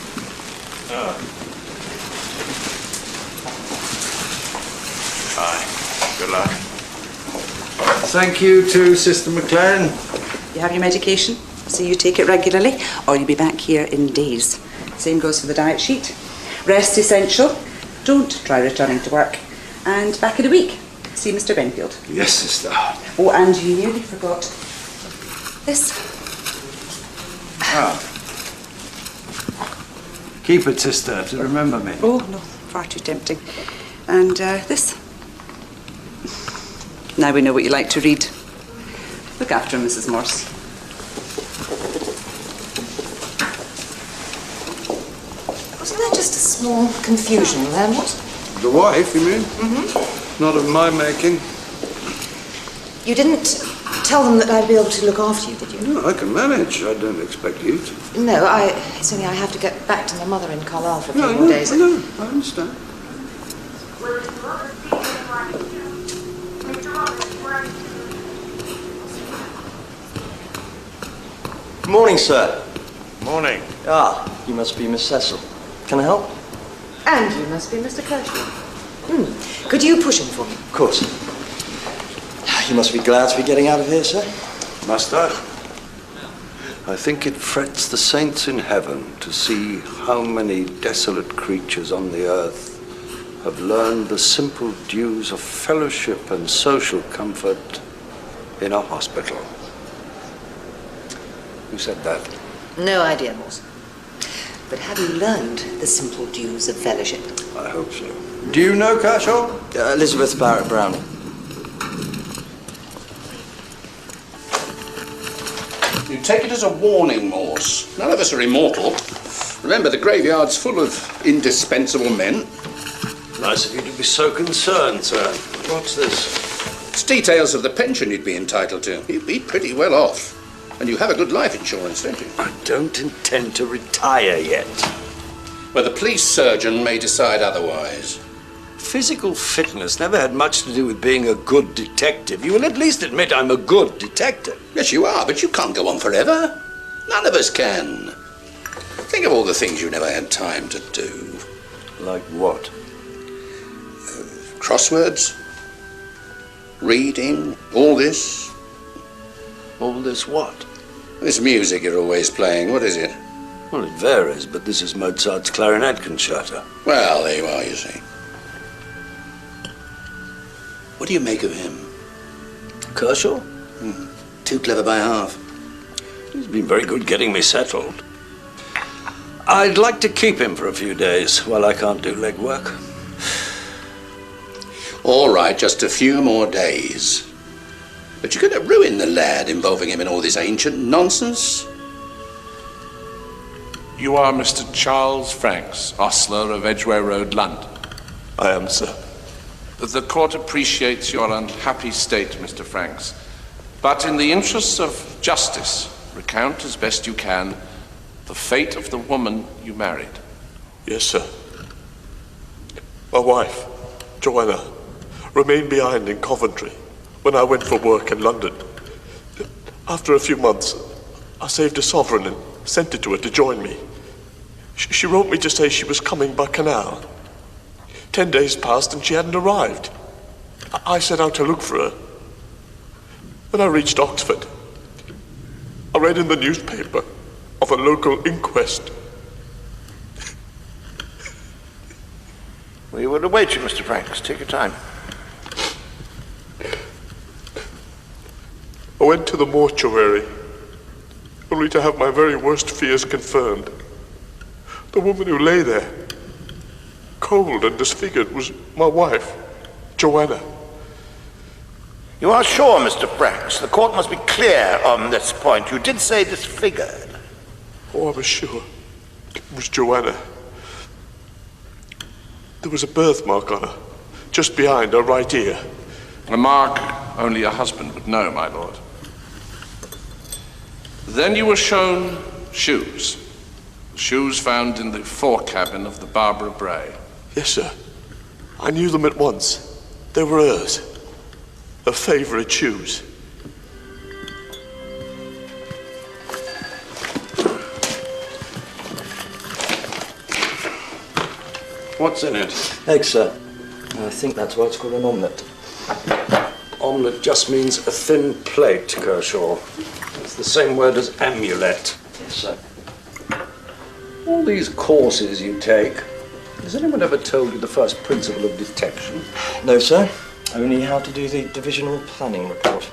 Bye. Good luck. Thank you to Sister McLaren. You have your medication, so you take it regularly, or you'll be back here in days. Same goes for the diet sheet. Rest essential. Don't try returning to work. And back in a week. See Mr. Benfield. Yes, Sister. Oh, and you nearly forgot this. Ah. Keep it, Sister, to remember me. Oh, no, far too tempting. And this. Now we know what you like to read. Look after him, Mrs. Morse. Wasn't there just a small confusion there, what? The wife, you mean? Mm-hmm. Not of my making. You didn't tell them that I'd be able to look after you, did you? No, I can manage. I don't expect you to. No, it's only I have to get back to my mother in Carlisle for a few more No, days. no, I understand. Good morning, sir. Morning. Ah, you must be Miss Cecil. Can I help? And you must be Mr. Kershaw. Could you push him for me? Of course. You must be glad to be getting out of here, sir. Must I? I think it frets the saints in heaven to see how many desolate creatures on the earth have learned the simple dues of fellowship and social comfort in a hospital. Who said that? No idea, Morse. But have you learned the simple dues of fellowship? I hope so. Do you know Kershaw? Elizabeth Barrett Browning. You take it as a warning, Morse. None of us are immortal. Remember, the graveyard's full of indispensable men. Nice of you to be so concerned, sir. What's this? It's details of the pension you'd be entitled to. You'd be pretty well off. And you have a good life insurance, don't you? I don't intend to retire yet. Well, the police surgeon may decide otherwise. Physical fitness never had much to do with being a good detective. You will at least admit I'm a good detective. Yes, you are, but you can't go on forever. None of us can. Think of all the things you never had time to do. Like what? Crosswords, reading, all this. All this what? This music you're always playing, what is it? Well, it varies, but this is Mozart's clarinet concerto. Well, there you are, you see. What do you make of him? Kershaw? Too clever by half. He's been very good getting me settled. I'd like to keep him for a few days while I can't do legwork. All right, just a few more days. But you're going to ruin the lad involving him in all this ancient nonsense. You are Mr. Charles Franks, ostler of Edgware Road, London. I am, sir. The court appreciates your unhappy state, Mr. Franks. But in the interests of justice, recount as best you can the fate of the woman you married. Yes, sir. My wife, Joanna, remained behind in Coventry when I went for work in London. After a few months, I saved a sovereign and sent it to her to join me. She wrote me to say she was coming by canal. 10 days passed and she hadn't arrived. I set out to look for her. When I reached Oxford, I read in the newspaper of a local inquest. We will await you, Mr. Franks. Take your time. I went to the mortuary, only to have my very worst fears confirmed. The woman who lay there, cold and disfigured, was my wife, Joanna. You are sure, Mr. Franks? The court must be clear on this point. You did say disfigured. Oh, I was sure. It was Joanna. There was a birthmark on her, just behind her right ear. A mark only your husband would know, my lord. Then you were shown shoes. Shoes found in the fore cabin of the Barbara Bray. Yes, sir. I knew them at once. They were hers. Her favourite shoes. What's in it? Eggs, sir. I think that's why it's called an omelette. Omelette just means a thin plate, Kershaw. It's the same word as amulet. Yes, sir. All these courses you take, has anyone ever told you the first principle of detection? No, sir. Only how to do the divisional planning report.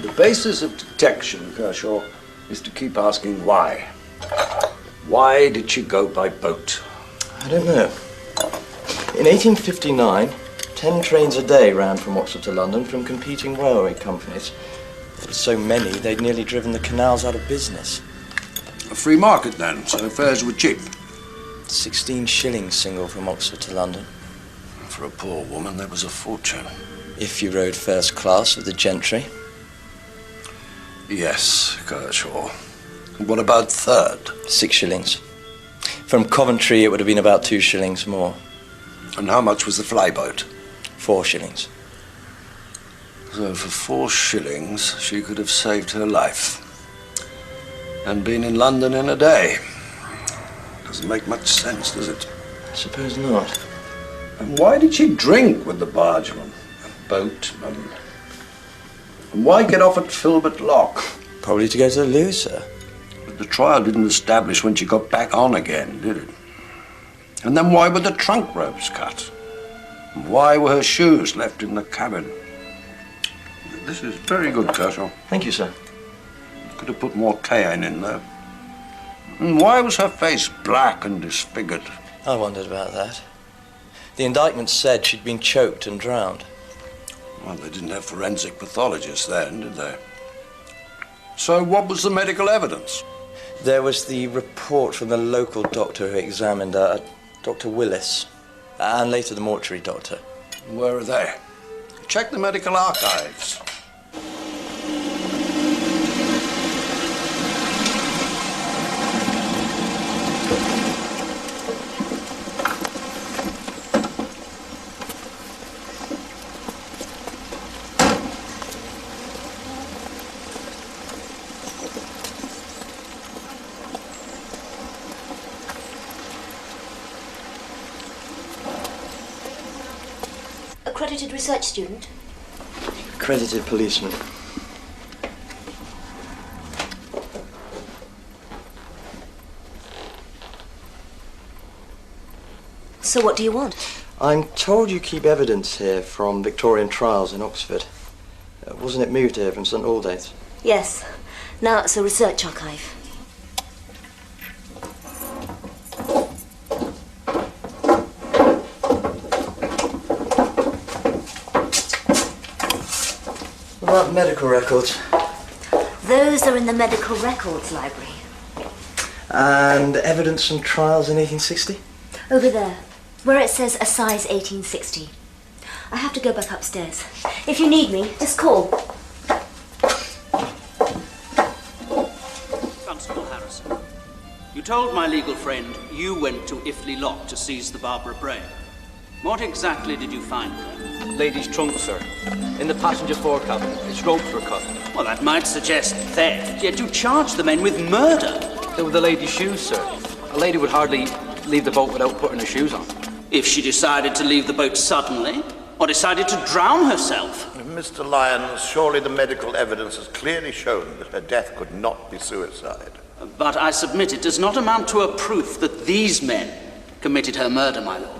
The basis of detection, Kershaw, is to keep asking why. Why did she go by boat? I don't know. In 1859, 10 trains a day ran from Oxford to London from competing railway companies. There were so many, they'd nearly driven the canals out of business. A free market then, so fares were cheap. 16 shillings single from Oxford to London. For a poor woman, that was a fortune. If you rode first class with the gentry. Yes, Kershaw. What about third? 6 shillings. From Coventry, it would have been about 2 shillings more. And how much was the flyboat? 4 shillings. So for 4 shillings, she could have saved her life. And been in London in a day. Doesn't make much sense, does it? I suppose not. And why did she drink with the bargeman and boatman? And why get off at Filbert Lock? Probably to go to the loo, sir. But the trial didn't establish when she got back on again, did it? And then why were the trunk ropes cut? And why were her shoes left in the cabin? This is very good, Kershaw. Thank you, sir. Could have put more cayenne in there. And why was her face black and disfigured? I wondered about that. The indictment said she'd been choked and drowned. Well, they didn't have forensic pathologists then, did they? So what was the medical evidence? There was the report from the local doctor who examined her, Dr. Willis, and later the mortuary doctor. Where are they? Check the medical archives. Accredited research student? Accredited policeman. So what do you want? I'm told you keep evidence here from Victorian trials in Oxford. Wasn't it moved here from St Aldate's? Yes. Now it's a research archive. What about medical records? Those are in the medical records library. And evidence from trials in 1860? Over there, where it says Assize 1860. I have to go back upstairs. If you need me, just call. Constable Harrison, you told my legal friend you went to Iffley Lock to seize the Barbara Bray. What exactly did you find there? Lady's trunk, sir. In the passenger fore cabin. Its ropes were cut. Well, that might suggest theft, yet you charged the men with murder. They were the lady's shoes, sir. A lady would hardly leave the boat without putting her shoes on. If she decided to leave the boat suddenly, or decided to drown herself. Mr. Lyons, surely the medical evidence has clearly shown that her death could not be suicide. But I submit it does not amount to a proof that these men committed her murder, my lord.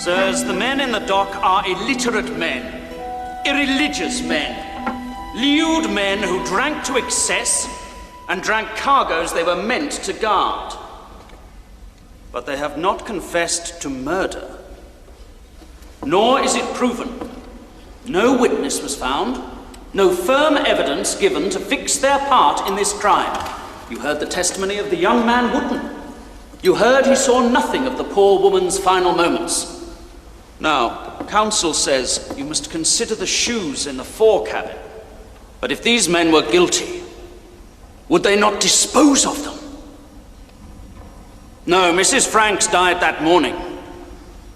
Sirs, the men in the dock are illiterate men, irreligious men, lewd men who drank to excess and drank cargoes they were meant to guard. But they have not confessed to murder. Nor is it proven. No witness was found, no firm evidence given to fix their part in this crime. You heard the testimony of the young man Wootton. You heard he saw nothing of the poor woman's final moments. Now, counsel says you must consider the shoes in the fore cabin. But if these men were guilty, would they not dispose of them? No, Mrs. Franks died that morning.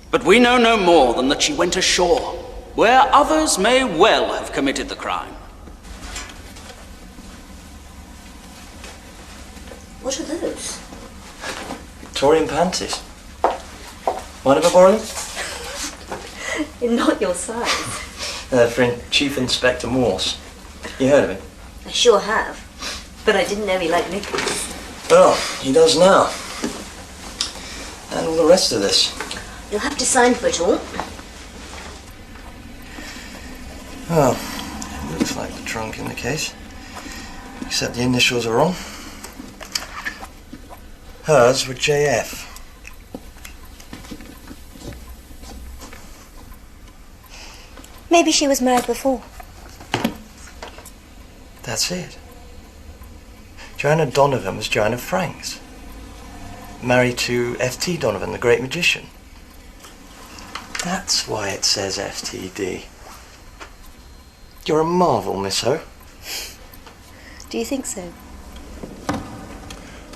But we know no more than that she went ashore, where others may well have committed the crime. What are those? Victorian panties. Mind if I borrow them? Not your size. For Chief Inspector Morse. You heard of him? I sure have. But I didn't know he liked knickers. Well, he does now. And all the rest of this. You'll have to sign for it all. Well, it looks like the trunk in the case. Except the initials are wrong. Hers were JF. Maybe she was married before. That's it. Joanna Donovan was Joanna Franks. Married to F.T. Donovan, the great magician. That's why it says FTD. You're a marvel, Miss Ho. Do you think so?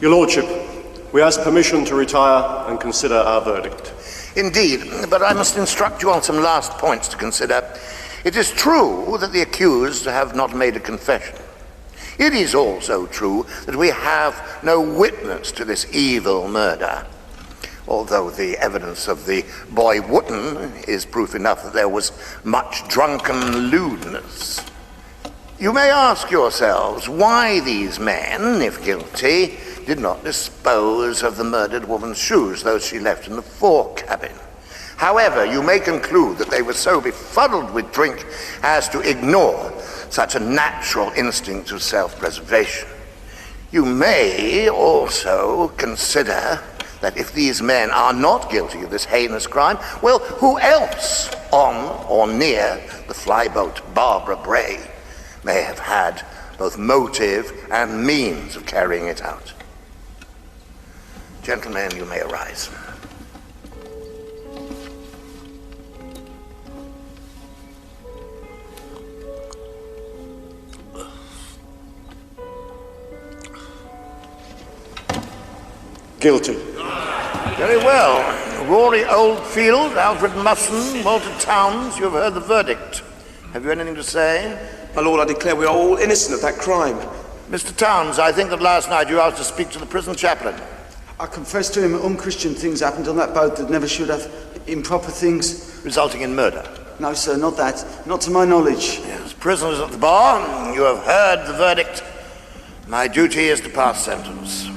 Your Lordship, we ask permission to retire and consider our verdict. Indeed, but I must instruct you on some last points to consider. It is true that the accused have not made a confession. It is also true that we have no witness to this evil murder, although the evidence of the boy Wootton is proof enough that there was much drunken lewdness. You may ask yourselves why these men, if guilty, did not dispose of the murdered woman's shoes, those she left in the fore cabin. However, you may conclude that they were so befuddled with drink as to ignore such a natural instinct of self-preservation. You may also consider that if these men are not guilty of this heinous crime, well, who else on or near the flyboat Barbara Bray may have had both motive and means of carrying it out? Gentlemen, you may arise. Guilty. Very well. Rory Oldfield, Alfred Musson, Walter Towns, you have heard the verdict. Have you anything to say? My lord, I declare we are all innocent of that crime. Mr. Towns, I think that last night you asked to speak to the prison chaplain. I confessed to him unchristian things happened on that boat that never should have, improper things. Resulting in murder? No, sir, not that. Not to my knowledge. Yes, prisoners at the bar, you have heard the verdict. My duty is to pass sentence.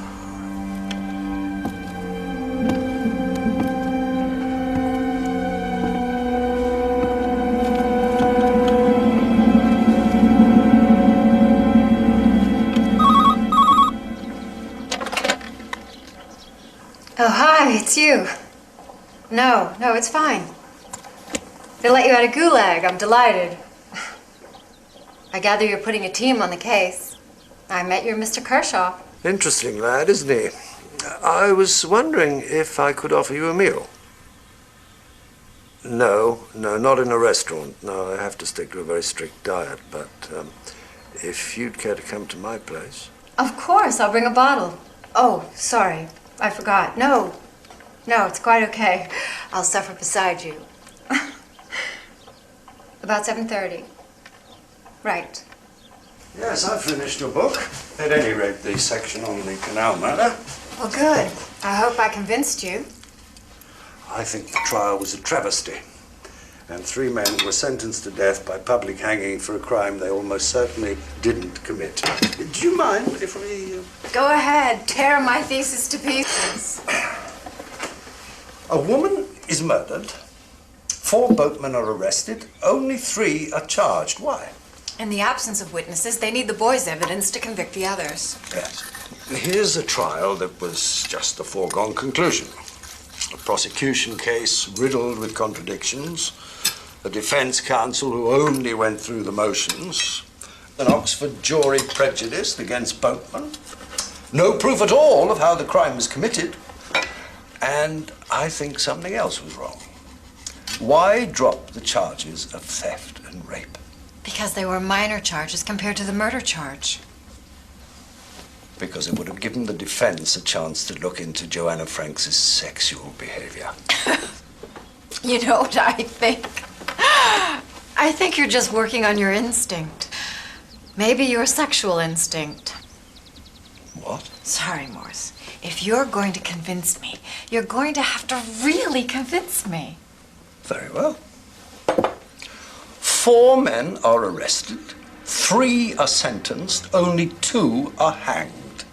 Oh, hi, it's you. No, it's fine. They let you out of Gulag. I'm delighted. I gather you're putting a team on the case. I met your Mr. Kershaw. Interesting lad, isn't he? I was wondering if I could offer you a meal. No, not in a restaurant. No, I have to stick to a very strict diet, but if you'd care to come to my place. Of course, I'll bring a bottle. Oh, sorry. I forgot. No, it's quite okay. I'll suffer beside you. About 7:30. Right. Yes, I've finished your book. At any rate, the section on the canal matter. Well, good. I hope I convinced you. I think the trial was a travesty, and 3 men were sentenced to death by public hanging for a crime they almost certainly didn't commit. Do you mind if we... Go ahead. Tear my thesis to pieces. A woman is murdered, 4 boatmen are arrested, only 3 are charged. Why? In the absence of witnesses, they need the boys' evidence to convict the others. Yes. Here's a trial that was just a foregone conclusion. A prosecution case riddled with contradictions, a defense counsel who only went through the motions, an Oxford jury prejudiced against boatmen, no proof at all of how the crime was committed, and I think something else was wrong. Why drop the charges of theft and rape? Because they were minor charges compared to the murder charge. Because it would have given the defense a chance to look into Joanna Franks' sexual behavior. You know what I think? I think you're just working on your instinct. Maybe your sexual instinct. What? Sorry, Morse. If you're going to convince me, you're going to have to really convince me. Very well. 4 men are arrested, 3 are sentenced, only 2 are hanged.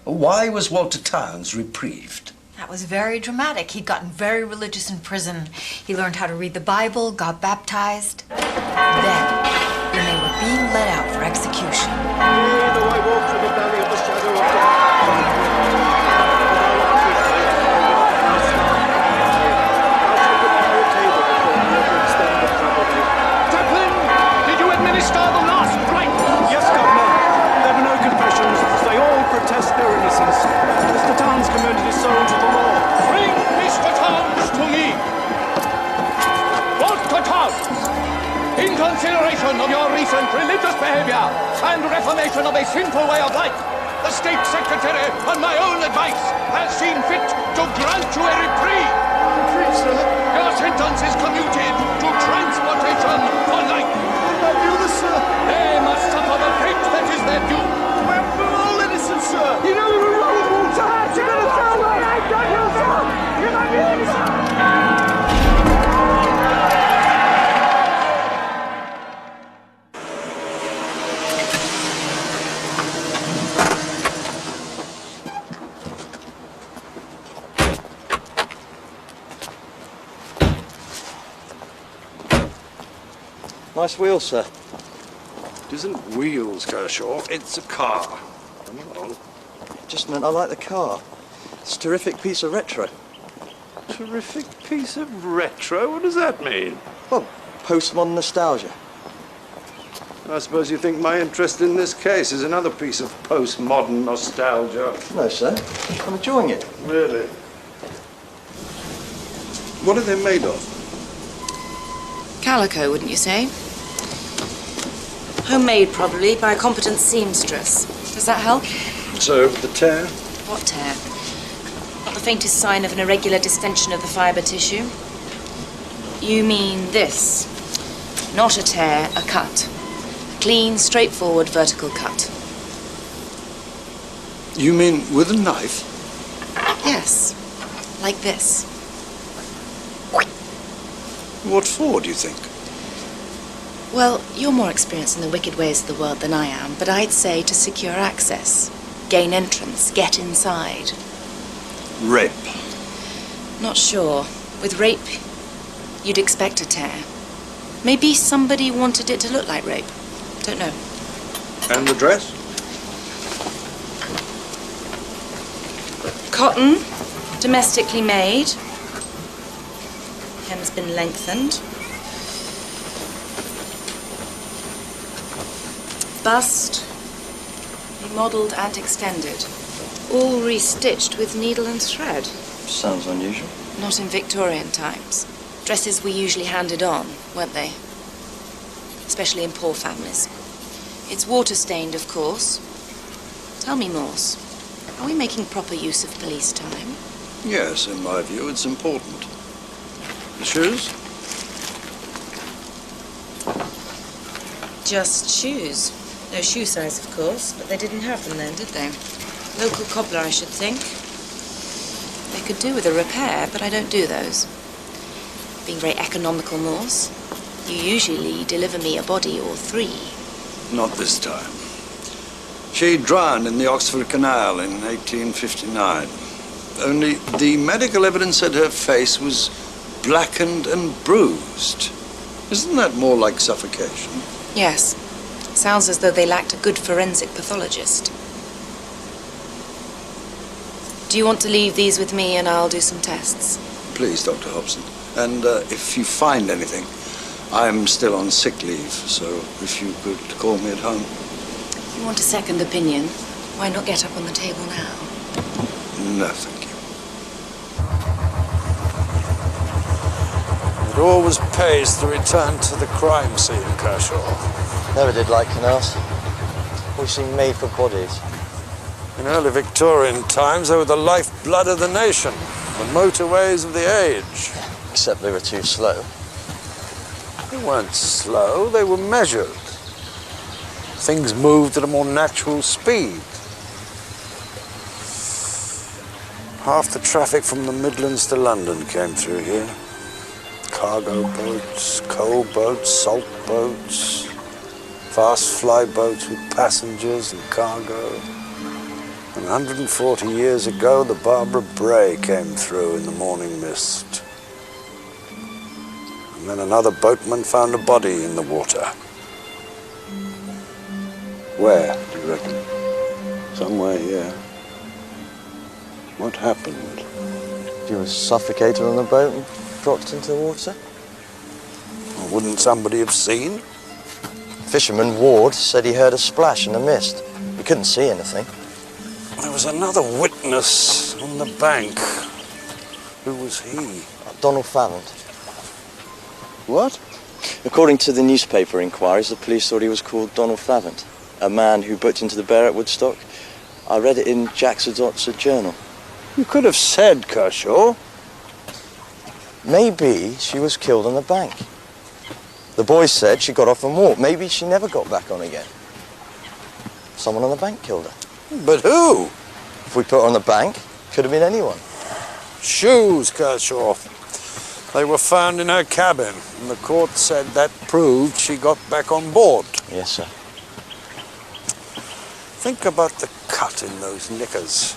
Why was Walter Towns reprieved? That was very dramatic. He'd gotten very religious in prison. He learned how to read the Bible, got baptized. Then, when they were being let out for execution. Though I walk through the valley of the shadow of death, protest their innocence. Mr. Towns commended his soul to the law. Bring Mr. Towns to me. Walter Towns, in consideration of your recent religious behavior and reformation of a sinful way of life, the State Secretary, on my own advice, has seen fit to grant you a reprieve. Reprieve, sir? Your sentence is commuted to transportation for life. I do this, sir. They must suffer the fate that is their due. We're all innocent, sir. You know we were wrong, Walter. You're going to tell me I done yourself. You're not innocent. Nice wheels, sir. It isn't wheels, Kershaw. It's a car. Come along. Just meant I like the car. It's a terrific piece of retro. Terrific piece of retro? What does that mean? Well, postmodern nostalgia. I suppose you think my interest in this case is another piece of postmodern nostalgia. No, sir. I'm enjoying it. Really? What are they made of? Calico, wouldn't you say? Homemade, probably, by a competent seamstress. Does that help? So, the tear? What tear? Not the faintest sign of an irregular distension of the fibre tissue. You mean this? Not a tear, a cut. A clean, straightforward vertical cut. You mean with a knife? Yes, like this. What for, do you think? Well, you're more experienced in the wicked ways of the world than I am, but I'd say to secure access, gain entrance, get inside. Rape. Not sure. With rape, you'd expect a tear. Maybe somebody wanted it to look like rape. Don't know. And the dress? Cotton, domestically made. Hem's been lengthened. Bust, remodelled and extended. All restitched with needle and thread. Sounds unusual. Not in Victorian times. Dresses were usually handed on, weren't they? Especially in poor families. It's water-stained, of course. Tell me, Morse, are we making proper use of police time? Yes, in my view, it's important. The shoes? Just shoes. No shoe size, of course, but they didn't have them then, did they? Local cobbler, I should think. They could do with a repair, but I don't do those. Being very economical, Morse, you usually deliver me a body or 3. Not this time. She drowned in the Oxford Canal in 1859. Only the medical evidence said her face was blackened and bruised. Isn't that more like suffocation? Yes. Sounds as though they lacked a good forensic pathologist. Do you want to leave these with me and I'll do some tests? Please, Dr. Hobson. And if you find anything, I'm still on sick leave, so if you could call me at home. If you want a second opinion, why not get up on the table now? No, thank you. It always pays to return to the crime scene, Kershaw. Never did like canals. Always seemed made for bodies. In early Victorian times, they were the lifeblood of the nation, the motorways of the age. Except they were too slow. They weren't slow, they were measured. Things moved at a more natural speed. Half the traffic from the Midlands to London came through here. Cargo boats, coal boats, salt boats, fast fly boats with passengers and cargo. And 140 years ago, the Barbara Bray came through in the morning mist. And then another boatman found a body in the water. Where, do you reckon? Somewhere here. What happened? He was suffocated on the boat and dropped into the water. Well, wouldn't somebody have seen? Fisherman Ward said he heard a splash in the mist. He couldn't see anything. There was another witness on the bank. Who was he? Donald Favant. What? According to the newspaper inquiries, the police thought he was called Donald Favant, a man who booked into the Bear at Woodstock. I read it in Jackson's Oxford Journal. You could have said, Kershaw. Maybe she was killed on the bank. The boys said she got off and walked. Maybe she never got back on again. Someone on the bank killed her. But who? If we put her on the bank, could have been anyone. Shoes, Kershaw. They were found in her cabin, and the court said that proved she got back on board. Yes, sir. Think about the cut in those knickers.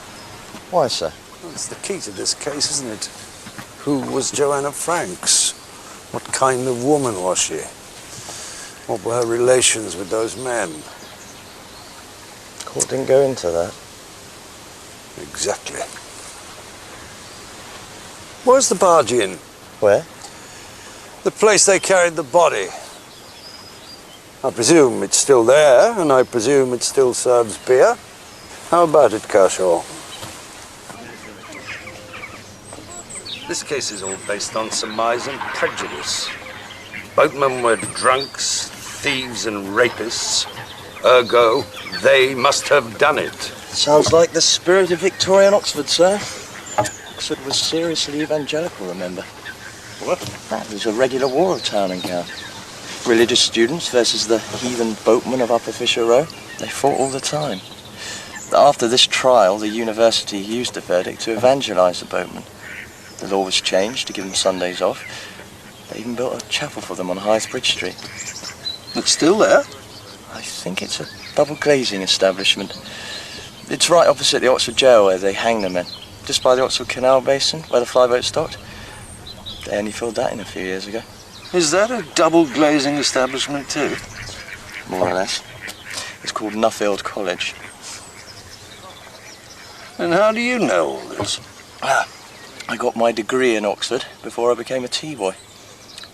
Why, sir? That's the key to this case, isn't it? Who was Joanna Franks? What kind of woman was she? What were her relations with those men? Court didn't go into that. Exactly. Where's the barge inn? Where? The place they carried the body. I presume it's still there, and I presume it still serves beer. How about it, Kershaw? This case is all based on surmise and prejudice. Boatmen were drunks, thieves and rapists. Ergo, they must have done it. Sounds like the spirit of Victorian Oxford, sir. Oxford was seriously evangelical, remember? What? That was a regular war of town and gown. Religious students versus the heathen boatmen of Upper Fisher Row. They fought all the time. After this trial, the university used the verdict to evangelise the boatmen. The law was changed to give them Sundays off. They even built a chapel for them on Hythe Street. It's still there? I think it's a double glazing establishment. It's right opposite the Oxford jail where they hang the men. Just by the Oxford Canal Basin, where the flyboat stopped. They only filled that in a few years ago. Is that a double glazing establishment too? More or less. It's called Nuffield College. And how do you know all this? I got my degree in Oxford before I became a tea-boy.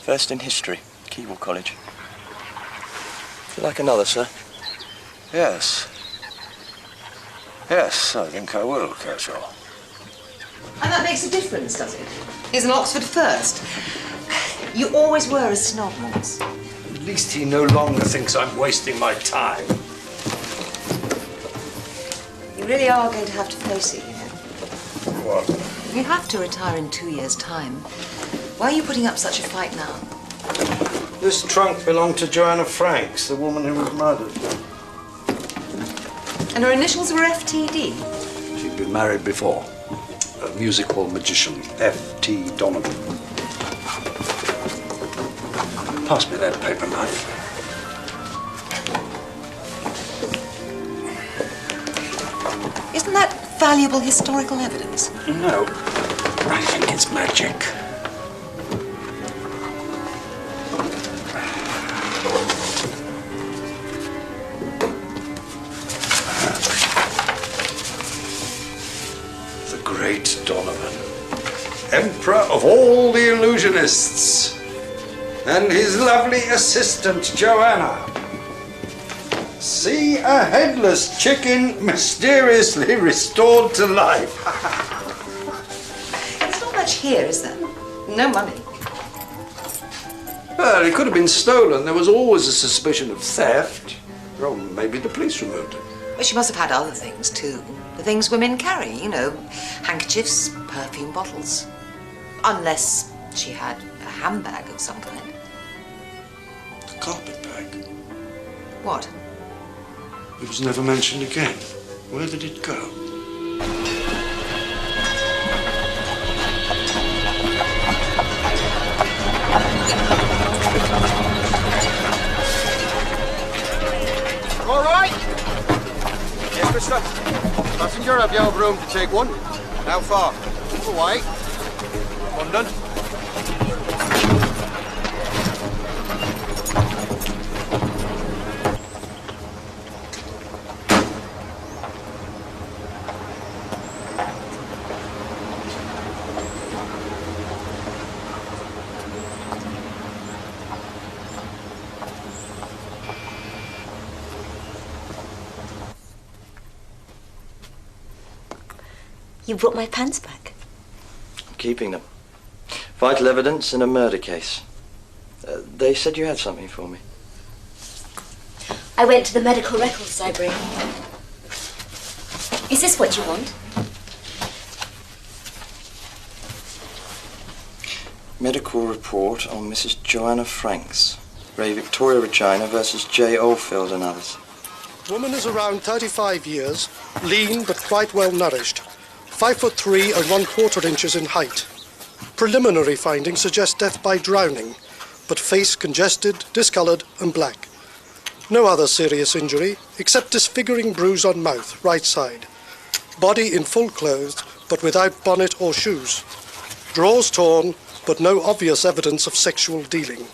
First in history, Keble College. Would you like another, sir? Yes. Yes, I think I will, Kershaw. And that makes a difference, does it? Is an Oxford first? You always were a snob, Morse. At least he no longer thinks I'm wasting my time. You really are going to have to face it, you know. What? You have to retire in 2 years' time. Why are you putting up such a fight now? This trunk belonged to Joanna Franks, the woman who was murdered. And her initials were FTD? She'd been married before. A musical magician, F.T. Donovan. Pass me that paper knife. Isn't that valuable historical evidence? No. I think it's magic. Emperor of all the illusionists, and his lovely assistant, Joanna. See a headless chicken mysteriously restored to life. There's not much here, is there? No money. Well, it could have been stolen. There was always a suspicion of theft. Or maybe the police removed it. But she must have had other things, too. The things women carry, you know, handkerchiefs, perfume bottles. Unless she had a handbag of some kind. The carpet bag. What? It was never mentioned again. Where did it go? All right? Yes, mister. Passenger, have you have room to take one? How far? Away. London. You brought my pants back. I'm keeping them. Vital evidence in a murder case. They said you had something for me. I went to the medical records library. Is this what you want? Medical report on Mrs. Joanna Franks. Ray Victoria Regina versus J. Oldfield and others. Woman is around 35 years, lean but quite well nourished. 5'3" and 1/4 inches in height. Preliminary findings suggest death by drowning, but face congested, discolored and black. No other serious injury, except disfiguring bruise on mouth, right side. Body in full clothes, but without bonnet or shoes. Drawers torn, but no obvious evidence of sexual dealing.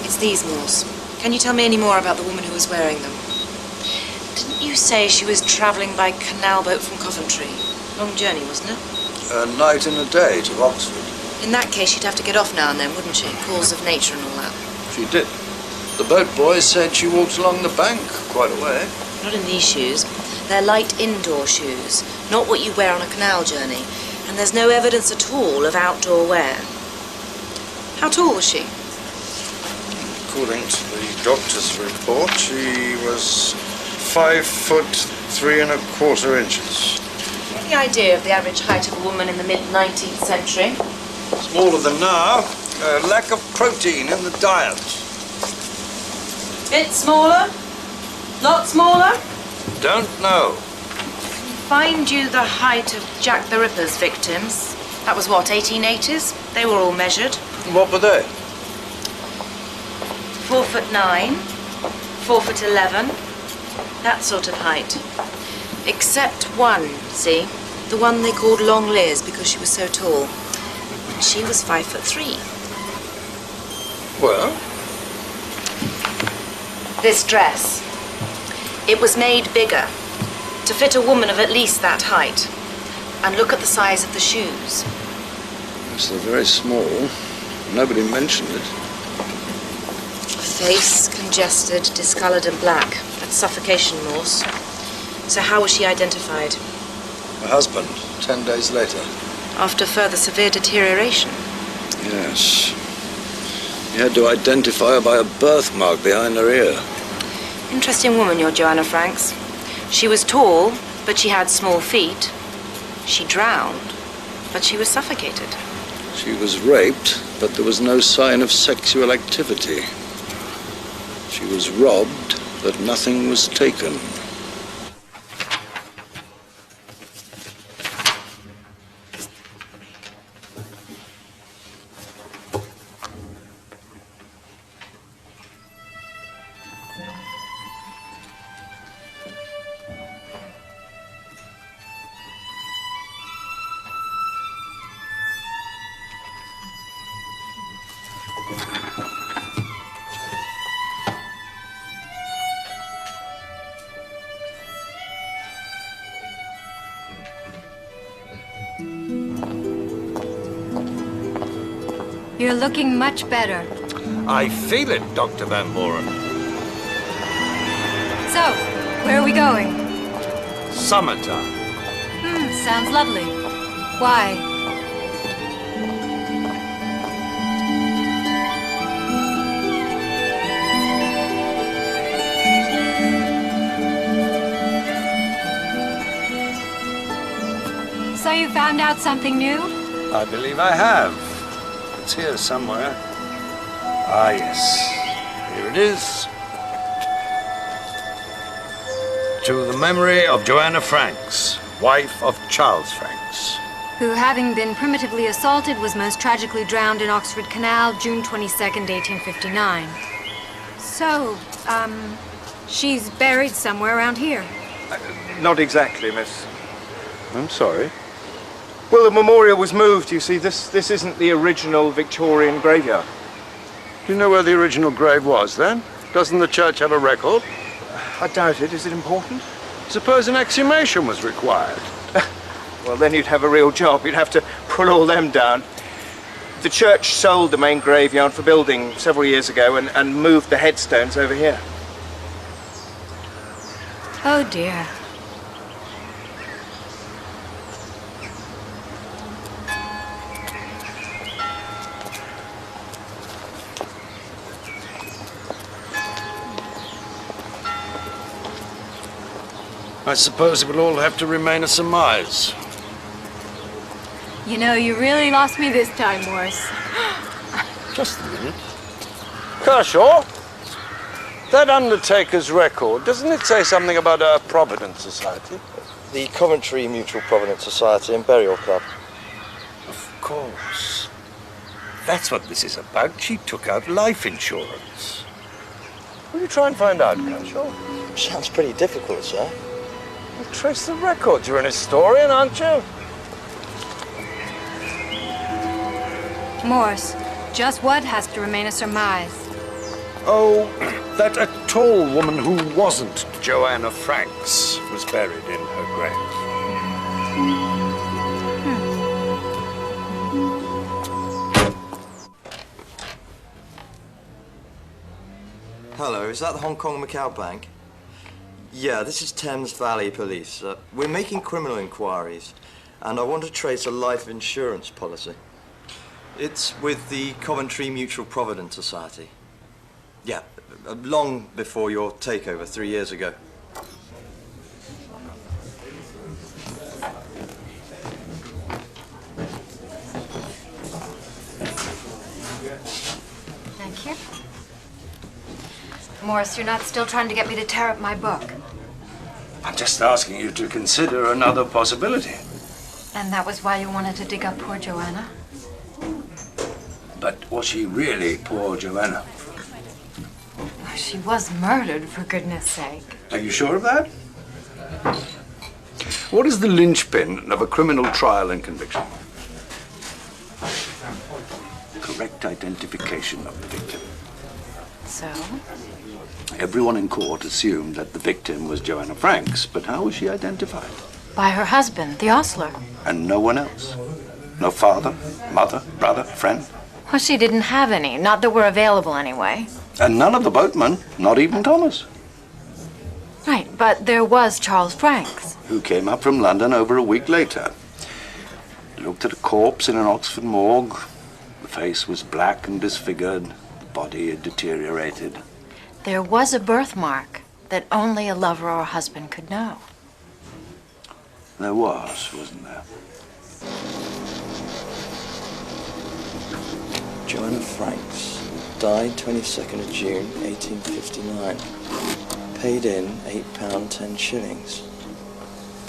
It's these, Morse. Can you tell me any more about the woman who was wearing them? Didn't you say she was travelling by canal boat from Coventry? Long journey, wasn't it? A night and a day to Oxford. In that case, she'd have to get off now and then, wouldn't she? Calls of nature and all that. She did. The boat boys said she walked along the bank quite a way. Not in these shoes. They're light indoor shoes, not what you wear on a canal journey. And there's no evidence at all of outdoor wear. How tall was she? According to the doctor's report, she was 5'3" and 1/4 inches. Any idea of the average height of a woman in the mid-19th century? Smaller than now. A lack of protein in the diet. Bit smaller? Lot smaller? Don't know. Find you the height of Jack the Ripper's victims. That was what, 1880s? They were all measured. What were they? 4'9", 4'11", that sort of height. Except one, see? The one they called Long Liz because she was so tall. She was 5'3". Well? This dress. It was made bigger to fit a woman of at least that height. And look at the size of the shoes. Yes, they're very small. Nobody mentioned it. Face congested, discoloured and black. That's suffocation, Morse. So how was she identified? Her husband, 10 days later. After further severe deterioration? Yes. He had to identify her by a birthmark behind her ear. Interesting woman, your Joanna Franks. She was tall, but she had small feet. She drowned, but she was suffocated. She was raped, but there was no sign of sexual activity. She was robbed, but nothing was taken. You're looking much better. I feel it, Dr. Van Boren. So, where are we going? Summertime. Sounds lovely. Why? So you found out something new? I believe I have. It's here somewhere. Ah, yes. Here it is. To the memory of Joanna Franks, wife of Charles Franks. Who, having been primitively assaulted, was most tragically drowned in Oxford Canal, June 22nd, 1859. So, she's buried somewhere around here. Not exactly, miss. I'm sorry. Well, the memorial was moved, you see. This isn't the original Victorian graveyard. Do you know where the original grave was, then? Doesn't the church have a record? I doubt it. Is it important? Suppose an exhumation was required. Well, then you'd have a real job. You'd have to pull all them down. The church sold the main graveyard for building several years ago and moved the headstones over here. Oh, dear. I suppose it will all have to remain a surmise. You know, you really lost me this time, Morse. Just a minute. Kershaw, that undertaker's record, doesn't it say something about a Providence Society? The Coventry Mutual Providence Society and Burial Club. Of course. That's what this is about. She took out life insurance. Will you try and find out, Kershaw? Sounds pretty difficult, sir. Well, trace the records. You're an historian, aren't you? Morse, just what has to remain a surmise? Oh, that a tall woman who wasn't Joanna Franks was buried in her grave. Hello, is that the Hong Kong Macau Bank? Yeah, this is Thames Valley Police. We're making criminal inquiries, and I want to trace a life insurance policy. It's with the Coventry Mutual Providence Society. Yeah, long before your takeover 3 years ago. Thank you. Morse, you're not still trying to get me to tear up my book. I'm just asking you to consider another possibility. And that was why you wanted to dig up poor Joanna? But was she really poor Joanna? Oh, she was murdered, for goodness sake. Are you sure of that? What is the linchpin of a criminal trial and conviction? Correct identification of the victim. So? Everyone in court assumed that the victim was Joanna Franks, but how was she identified? By her husband, the ostler. And no one else? No father, mother, brother, friend? Well, she didn't have any, not that were available anyway. And none of the boatmen, not even Thomas. Right, but there was Charles Franks. Who came up from London over a week later. Looked at a corpse in an Oxford morgue. The face was black and disfigured. The body had deteriorated. There was a birthmark that only a lover or a husband could know. There was, wasn't there? Joanna Franks died 22nd of June, 1859. Paid in £8.10.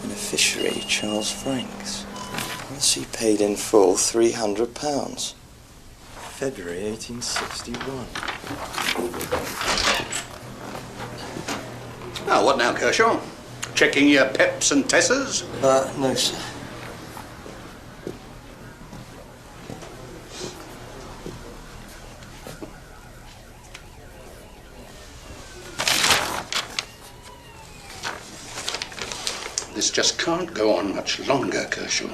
Beneficiary Charles Franks. Policy paid in full £300. February 1861. Oh, what now, Kershaw? Checking your peps and tessers? No, sir. This just can't go on much longer, Kershaw.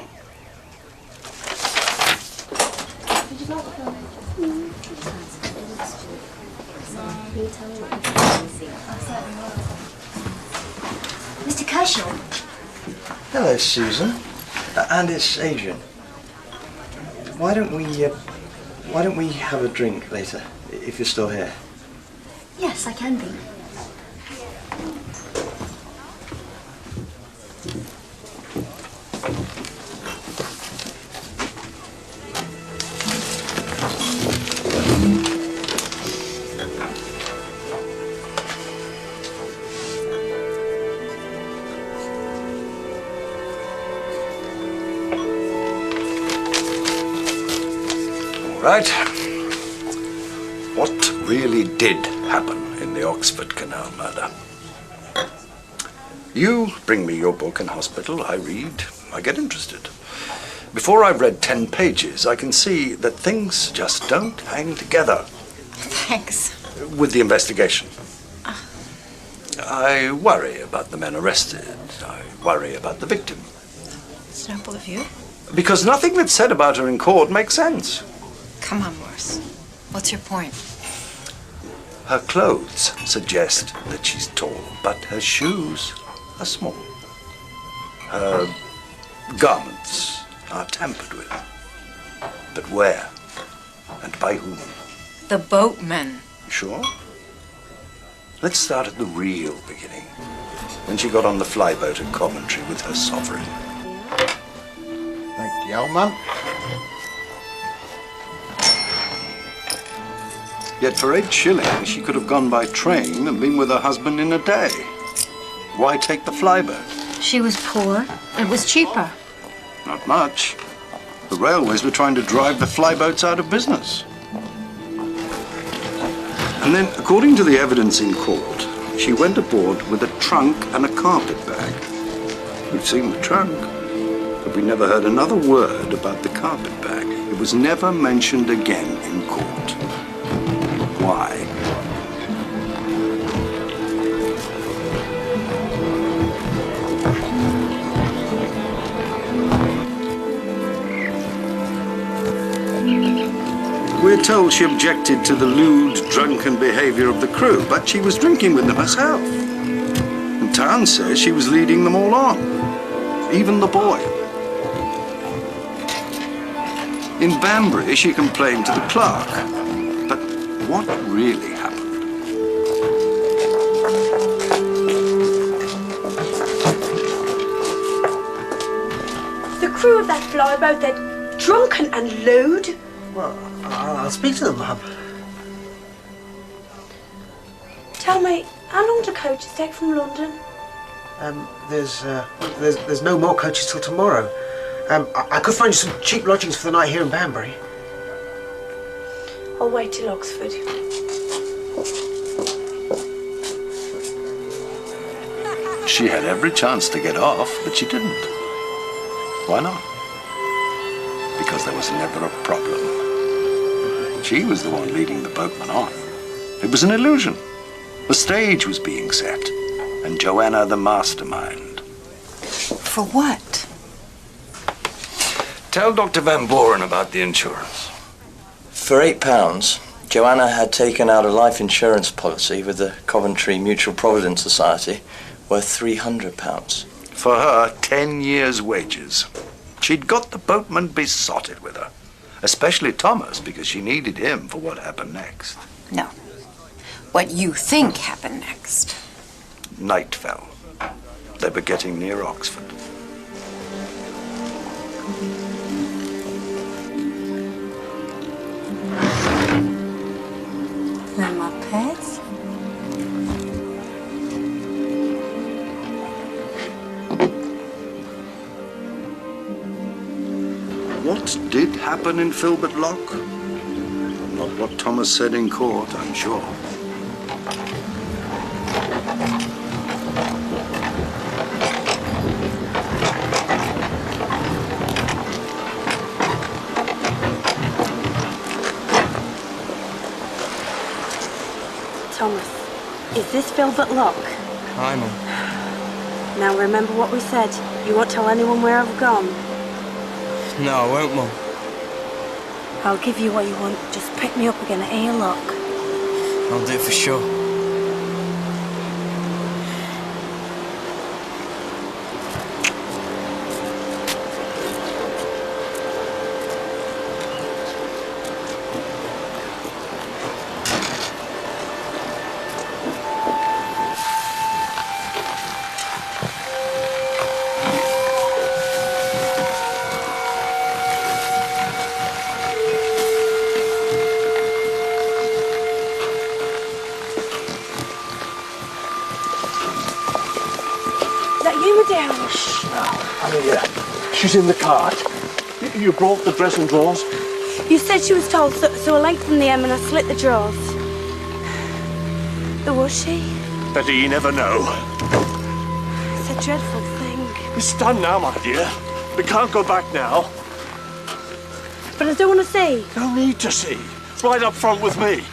special. Hello, Susan. And it's Adrian. Why don't we have a drink later, if you're still here? Yes, I can be. Right. What really did happen in the Oxford Canal murder? You bring me your book in hospital, I read, I get interested. Before I've read 10 pages, I can see that things just don't hang together. Thanks. With the investigation. I worry about the men arrested. I worry about the victim. Simple of you. Because nothing that's said about her in court makes sense. Come on, Morse. What's your point? Her clothes suggest that she's tall, but her shoes are small. Her garments are tampered with. But where? And by whom? The boatman. Sure? Let's start at the real beginning. When she got on the flyboat at Coventry with her sovereign. Thank you, old man. Yet for 8 shillings, she could have gone by train and been with her husband in a day. Why take the flyboat? She was poor. It was cheaper. Not much. The railways were trying to drive the flyboats out of business. And then, according to the evidence in court, she went aboard with a trunk and a carpet bag. We've seen the trunk, but we never heard another word about the carpet bag. It was never mentioned again in court. Why? We're told she objected to the lewd, drunken behavior of the crew, but she was drinking with them herself. And Town says she was leading them all on, even the boy. In Banbury, she complained to the clerk. But what really happened? The crew of that flyboat, they're drunken and lewd. Well, I'll speak to them, Mum. Tell me, how long do coaches take from London? There's no more coaches till tomorrow. I could find you some cheap lodgings for the night here in Banbury. I'll wait till Oxford. She had every chance to get off, but she didn't. Why not? Because there was never a problem. She was the one leading the boatman on. It was an illusion. The stage was being set, and Joanna the mastermind. For what? Tell Dr. Van Boren about the insurance. For £8, Joanna had taken out a life insurance policy with the Coventry Mutual Provident Society worth £300. For her, 10 years' wages. She'd got the boatman besotted with her. Especially Thomas, because she needed him for what happened next. No. What you think happened next. Night fell. They were getting near Oxford. They're my pets. What did happen in Filbert Lock? Not what Thomas said in court, I'm sure. Thomas, is this Filbert Lock? Hi, Mum. Now remember what we said. You won't tell anyone where I've gone. No, I won't, Mum. I'll give you what you want. Just pick me up again at your lock. I'll do it for sure. you, madame. She's in the cart. You brought the dress and drawers? You said she was told, so I lengthened the hem and I slit the drawers. Who was she? Better you never know. It's a dreadful thing. It's done now, my dear. We can't go back now. But I don't want to see. No need to see. Right up front with me.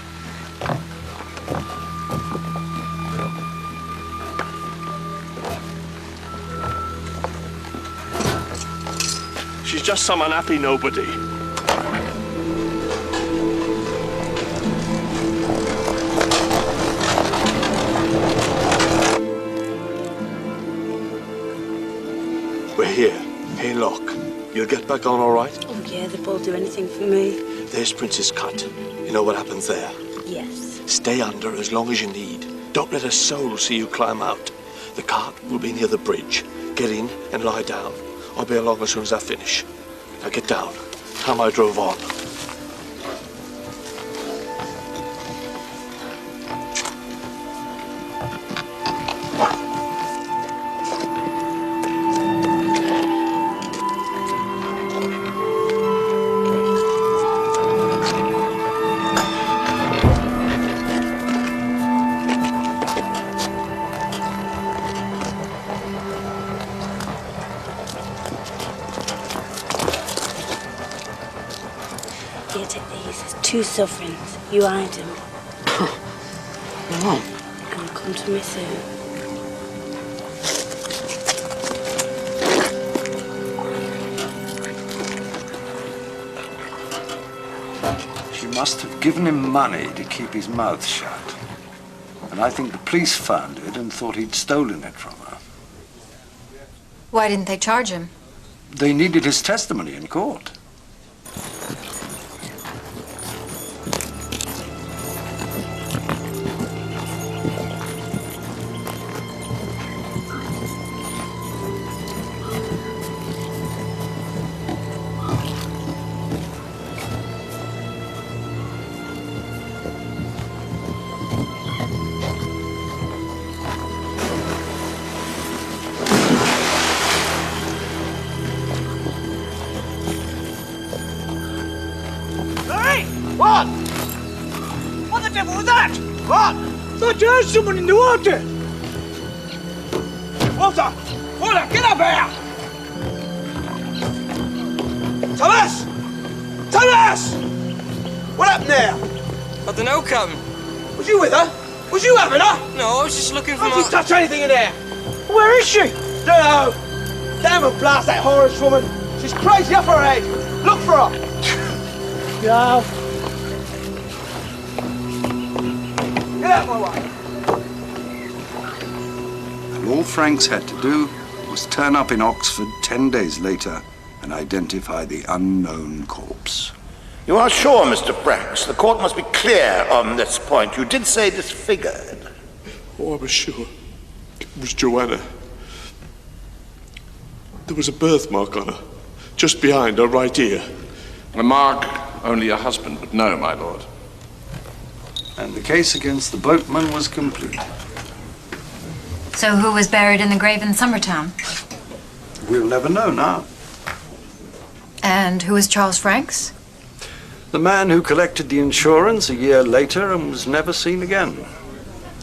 She's just some unhappy nobody. We're here. Hey, Locke. You'll get back on all right? Oh, yeah, the ball do anything for me. There's Prince's Cut. You know what happens there? Yes. Stay under as long as you need. Don't let a soul see you climb out. The cart will be near the bridge. Get in and lie down. I'll be along as soon as I finish. Now get down. Time I drove on. Here, take these. There's 2 sovereigns. You hide them. Oh. And come to me soon. She must have given him money to keep his mouth shut. And I think the police found it and thought he'd stolen it from her. Why didn't they charge him? They needed his testimony in court. What? What the devil was that? What? Thought you heard someone in the water. Water! Water, get up here! Thomas! Thomas! What happened there? I don't know, Captain. Was you with her? Was you having her? No, I was just looking for Don't you touch anything in there! Where is she? Don't know. Damn and blast that Horace woman. She's crazy off her head. Look for her. Go. Get out of my way. And all Franks had to do was turn up in Oxford 10 days later and identify the unknown corpse. You are sure, Mr. Franks? The court must be clear on this point. You did say disfigured. Oh, I was sure. It was Joanna. There was a birthmark on her, just behind her right ear. A mark only a husband would know, my lord. And the case against the boatman was complete. So who was buried in the grave in Summertown? We'll never know now. And who was Charles Franks? The man who collected the insurance a year later and was never seen again.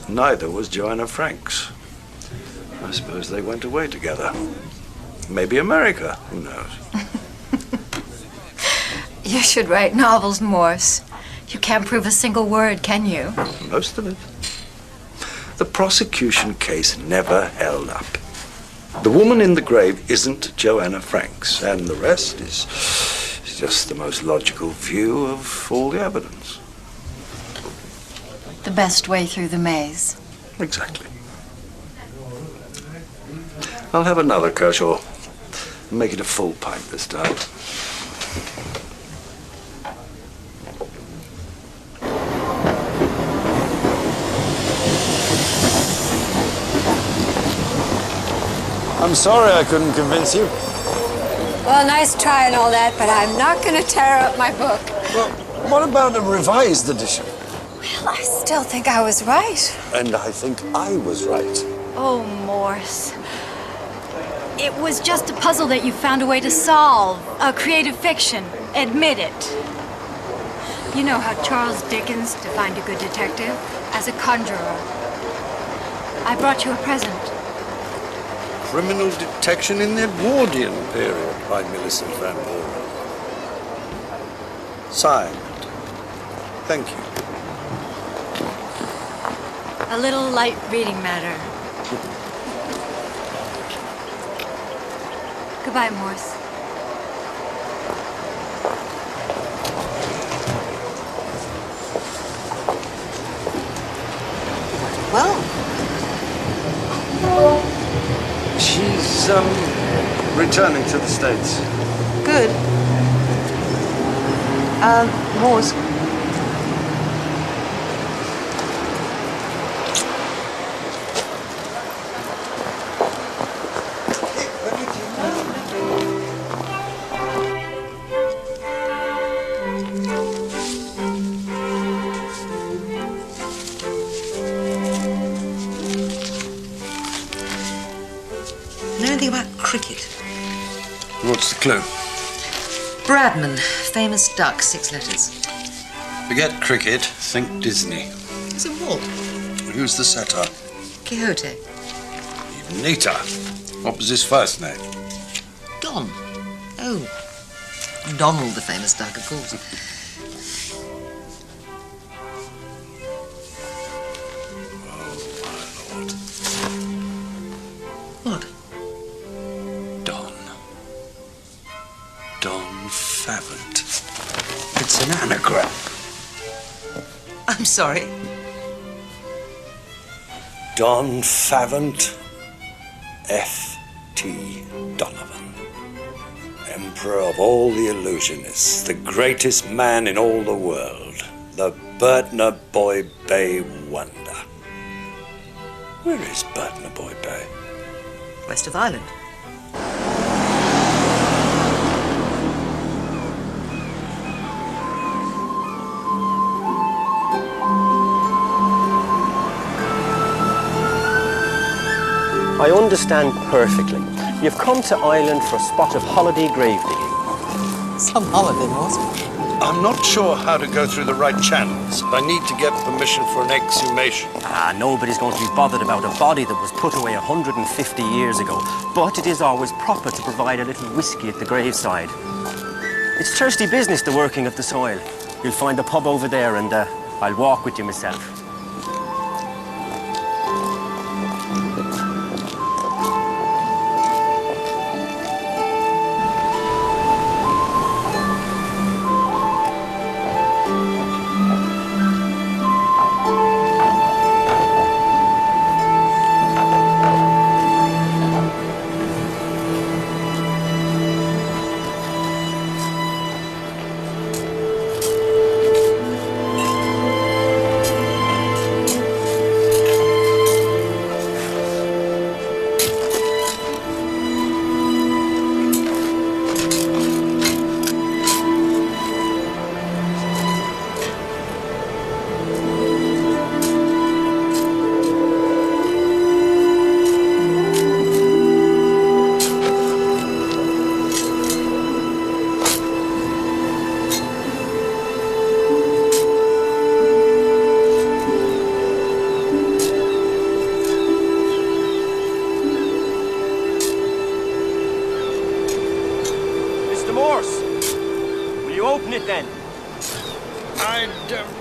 Neither was Joanna Franks. I suppose they went away together. Maybe America, who knows? You should write novels, Morse. You can't prove a single word, can you? Most of it. The prosecution case never held up. The woman in the grave isn't Joanna Franks, and the rest is just the most logical view of all the evidence. The best way through the maze. Exactly. I'll have another, Kershaw. Make it a full pint this time. I'm sorry I couldn't convince you. Well, nice try and all that, but I'm not going to tear up my book. Well, what about a revised edition? Well, I still think I was right. And I think I was right. Oh, Morse. It was just a puzzle that you found a way to solve. A creative fiction. Admit it. You know how Charles Dickens defined a good detective? As a conjurer. I brought you a present. Criminal Detection in the Edwardian period by Millicent Van Buren. Signed. Thank you. A little light reading matter. Goodbye, Morse. Well, She's, returning to the States. good. Morse. Know anything about cricket? What's the clue? Bradman, famous duck, 6 letters. Forget cricket, think Disney. It's a walk. Who's the setter? Quixote. Even neater. What was his first name? Don. Oh. Donald, the famous duck, of course. What? Don Favant. It's an anagram. I'm sorry. Don Favant, F.T. Donovan. Emperor of all the illusionists, the greatest man in all the world, the Burtna Boy Bay wonder. Where is Burtna Boy Bay? West of Ireland. I understand perfectly. You've come to Ireland for a spot of holiday grave digging. Some holiday, Morse. I'm not sure how to go through the right channels. I need to get permission for an exhumation. Nobody's going to be bothered about a body that was put away 150 years ago. But it is always proper to provide a little whiskey at the graveside. It's thirsty business, the working of the soil. You'll find the pub over there, and I'll walk with you myself.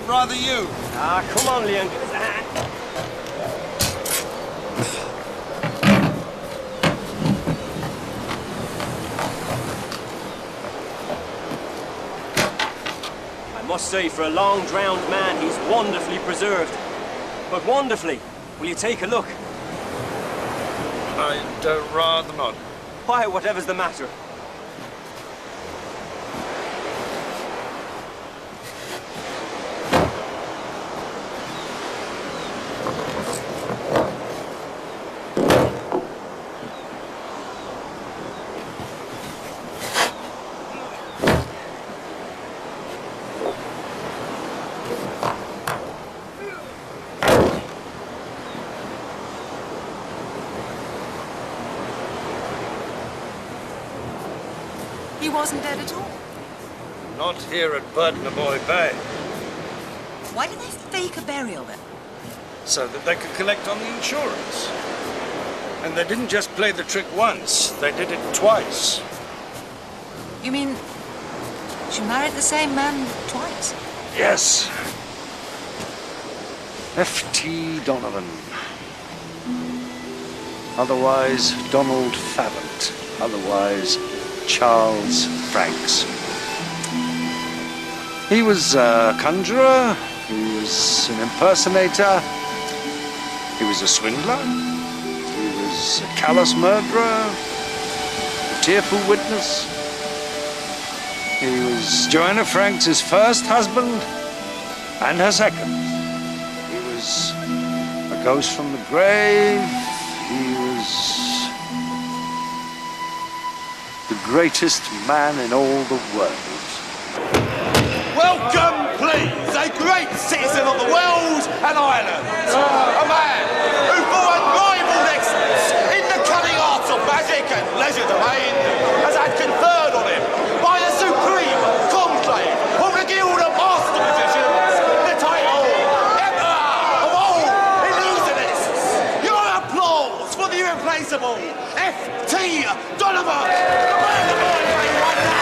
Rather you. Come on, Leon, give us a hand. I must say, for a long-drowned man, he's wonderfully preserved. But wonderfully. Will you take a look? I'd rather not. Why, whatever's the matter? He wasn't dead at all. Not here at Burton-a-Boy Bay. Why did they fake a burial then? So that they could collect on the insurance. And they didn't just play the trick once, they did it twice. You mean she married the same man twice? Yes. F.T. Donovan. Otherwise Donald Favant. Otherwise Charles Franks. He was a conjurer, he was an impersonator, he was a swindler, he was a callous murderer, a tearful witness. He was Joanna Franks' first husband and her second. He was a ghost from the grave. He was the greatest man in all the world. Welcome, please, a great citizen of the world and Ireland. A man who, for unrivaled excellence in the cunning arts of magic and legerdemain, has had conferred on him by the supreme conclave of the Guild of Master Magicians the title Emperor of all Illusionists. Your applause for the irreplaceable F.T. Donovan, the man the boy may wonder.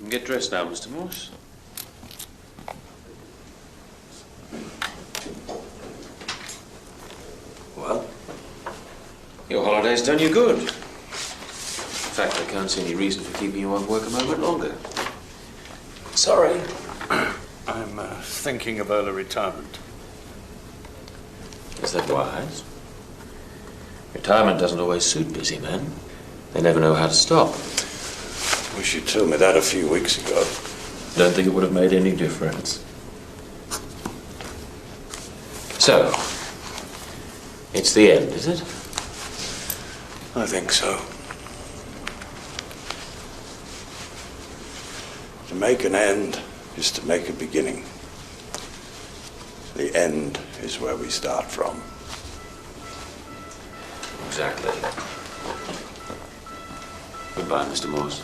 Get dressed now, Mr. Morse. Well, your holiday's done you good. In fact, I can't see any reason for keeping you off work a moment longer. Sorry. I'm thinking of early retirement. Is that wise? Retirement doesn't always suit busy men. They never know how to stop. Wish you'd told me that a few weeks ago. Don't think it would have made any difference. So, it's the end, is it? I think so. To make an end is to make a beginning. The end is where we start from. Exactly. Goodbye, Mr. Morse.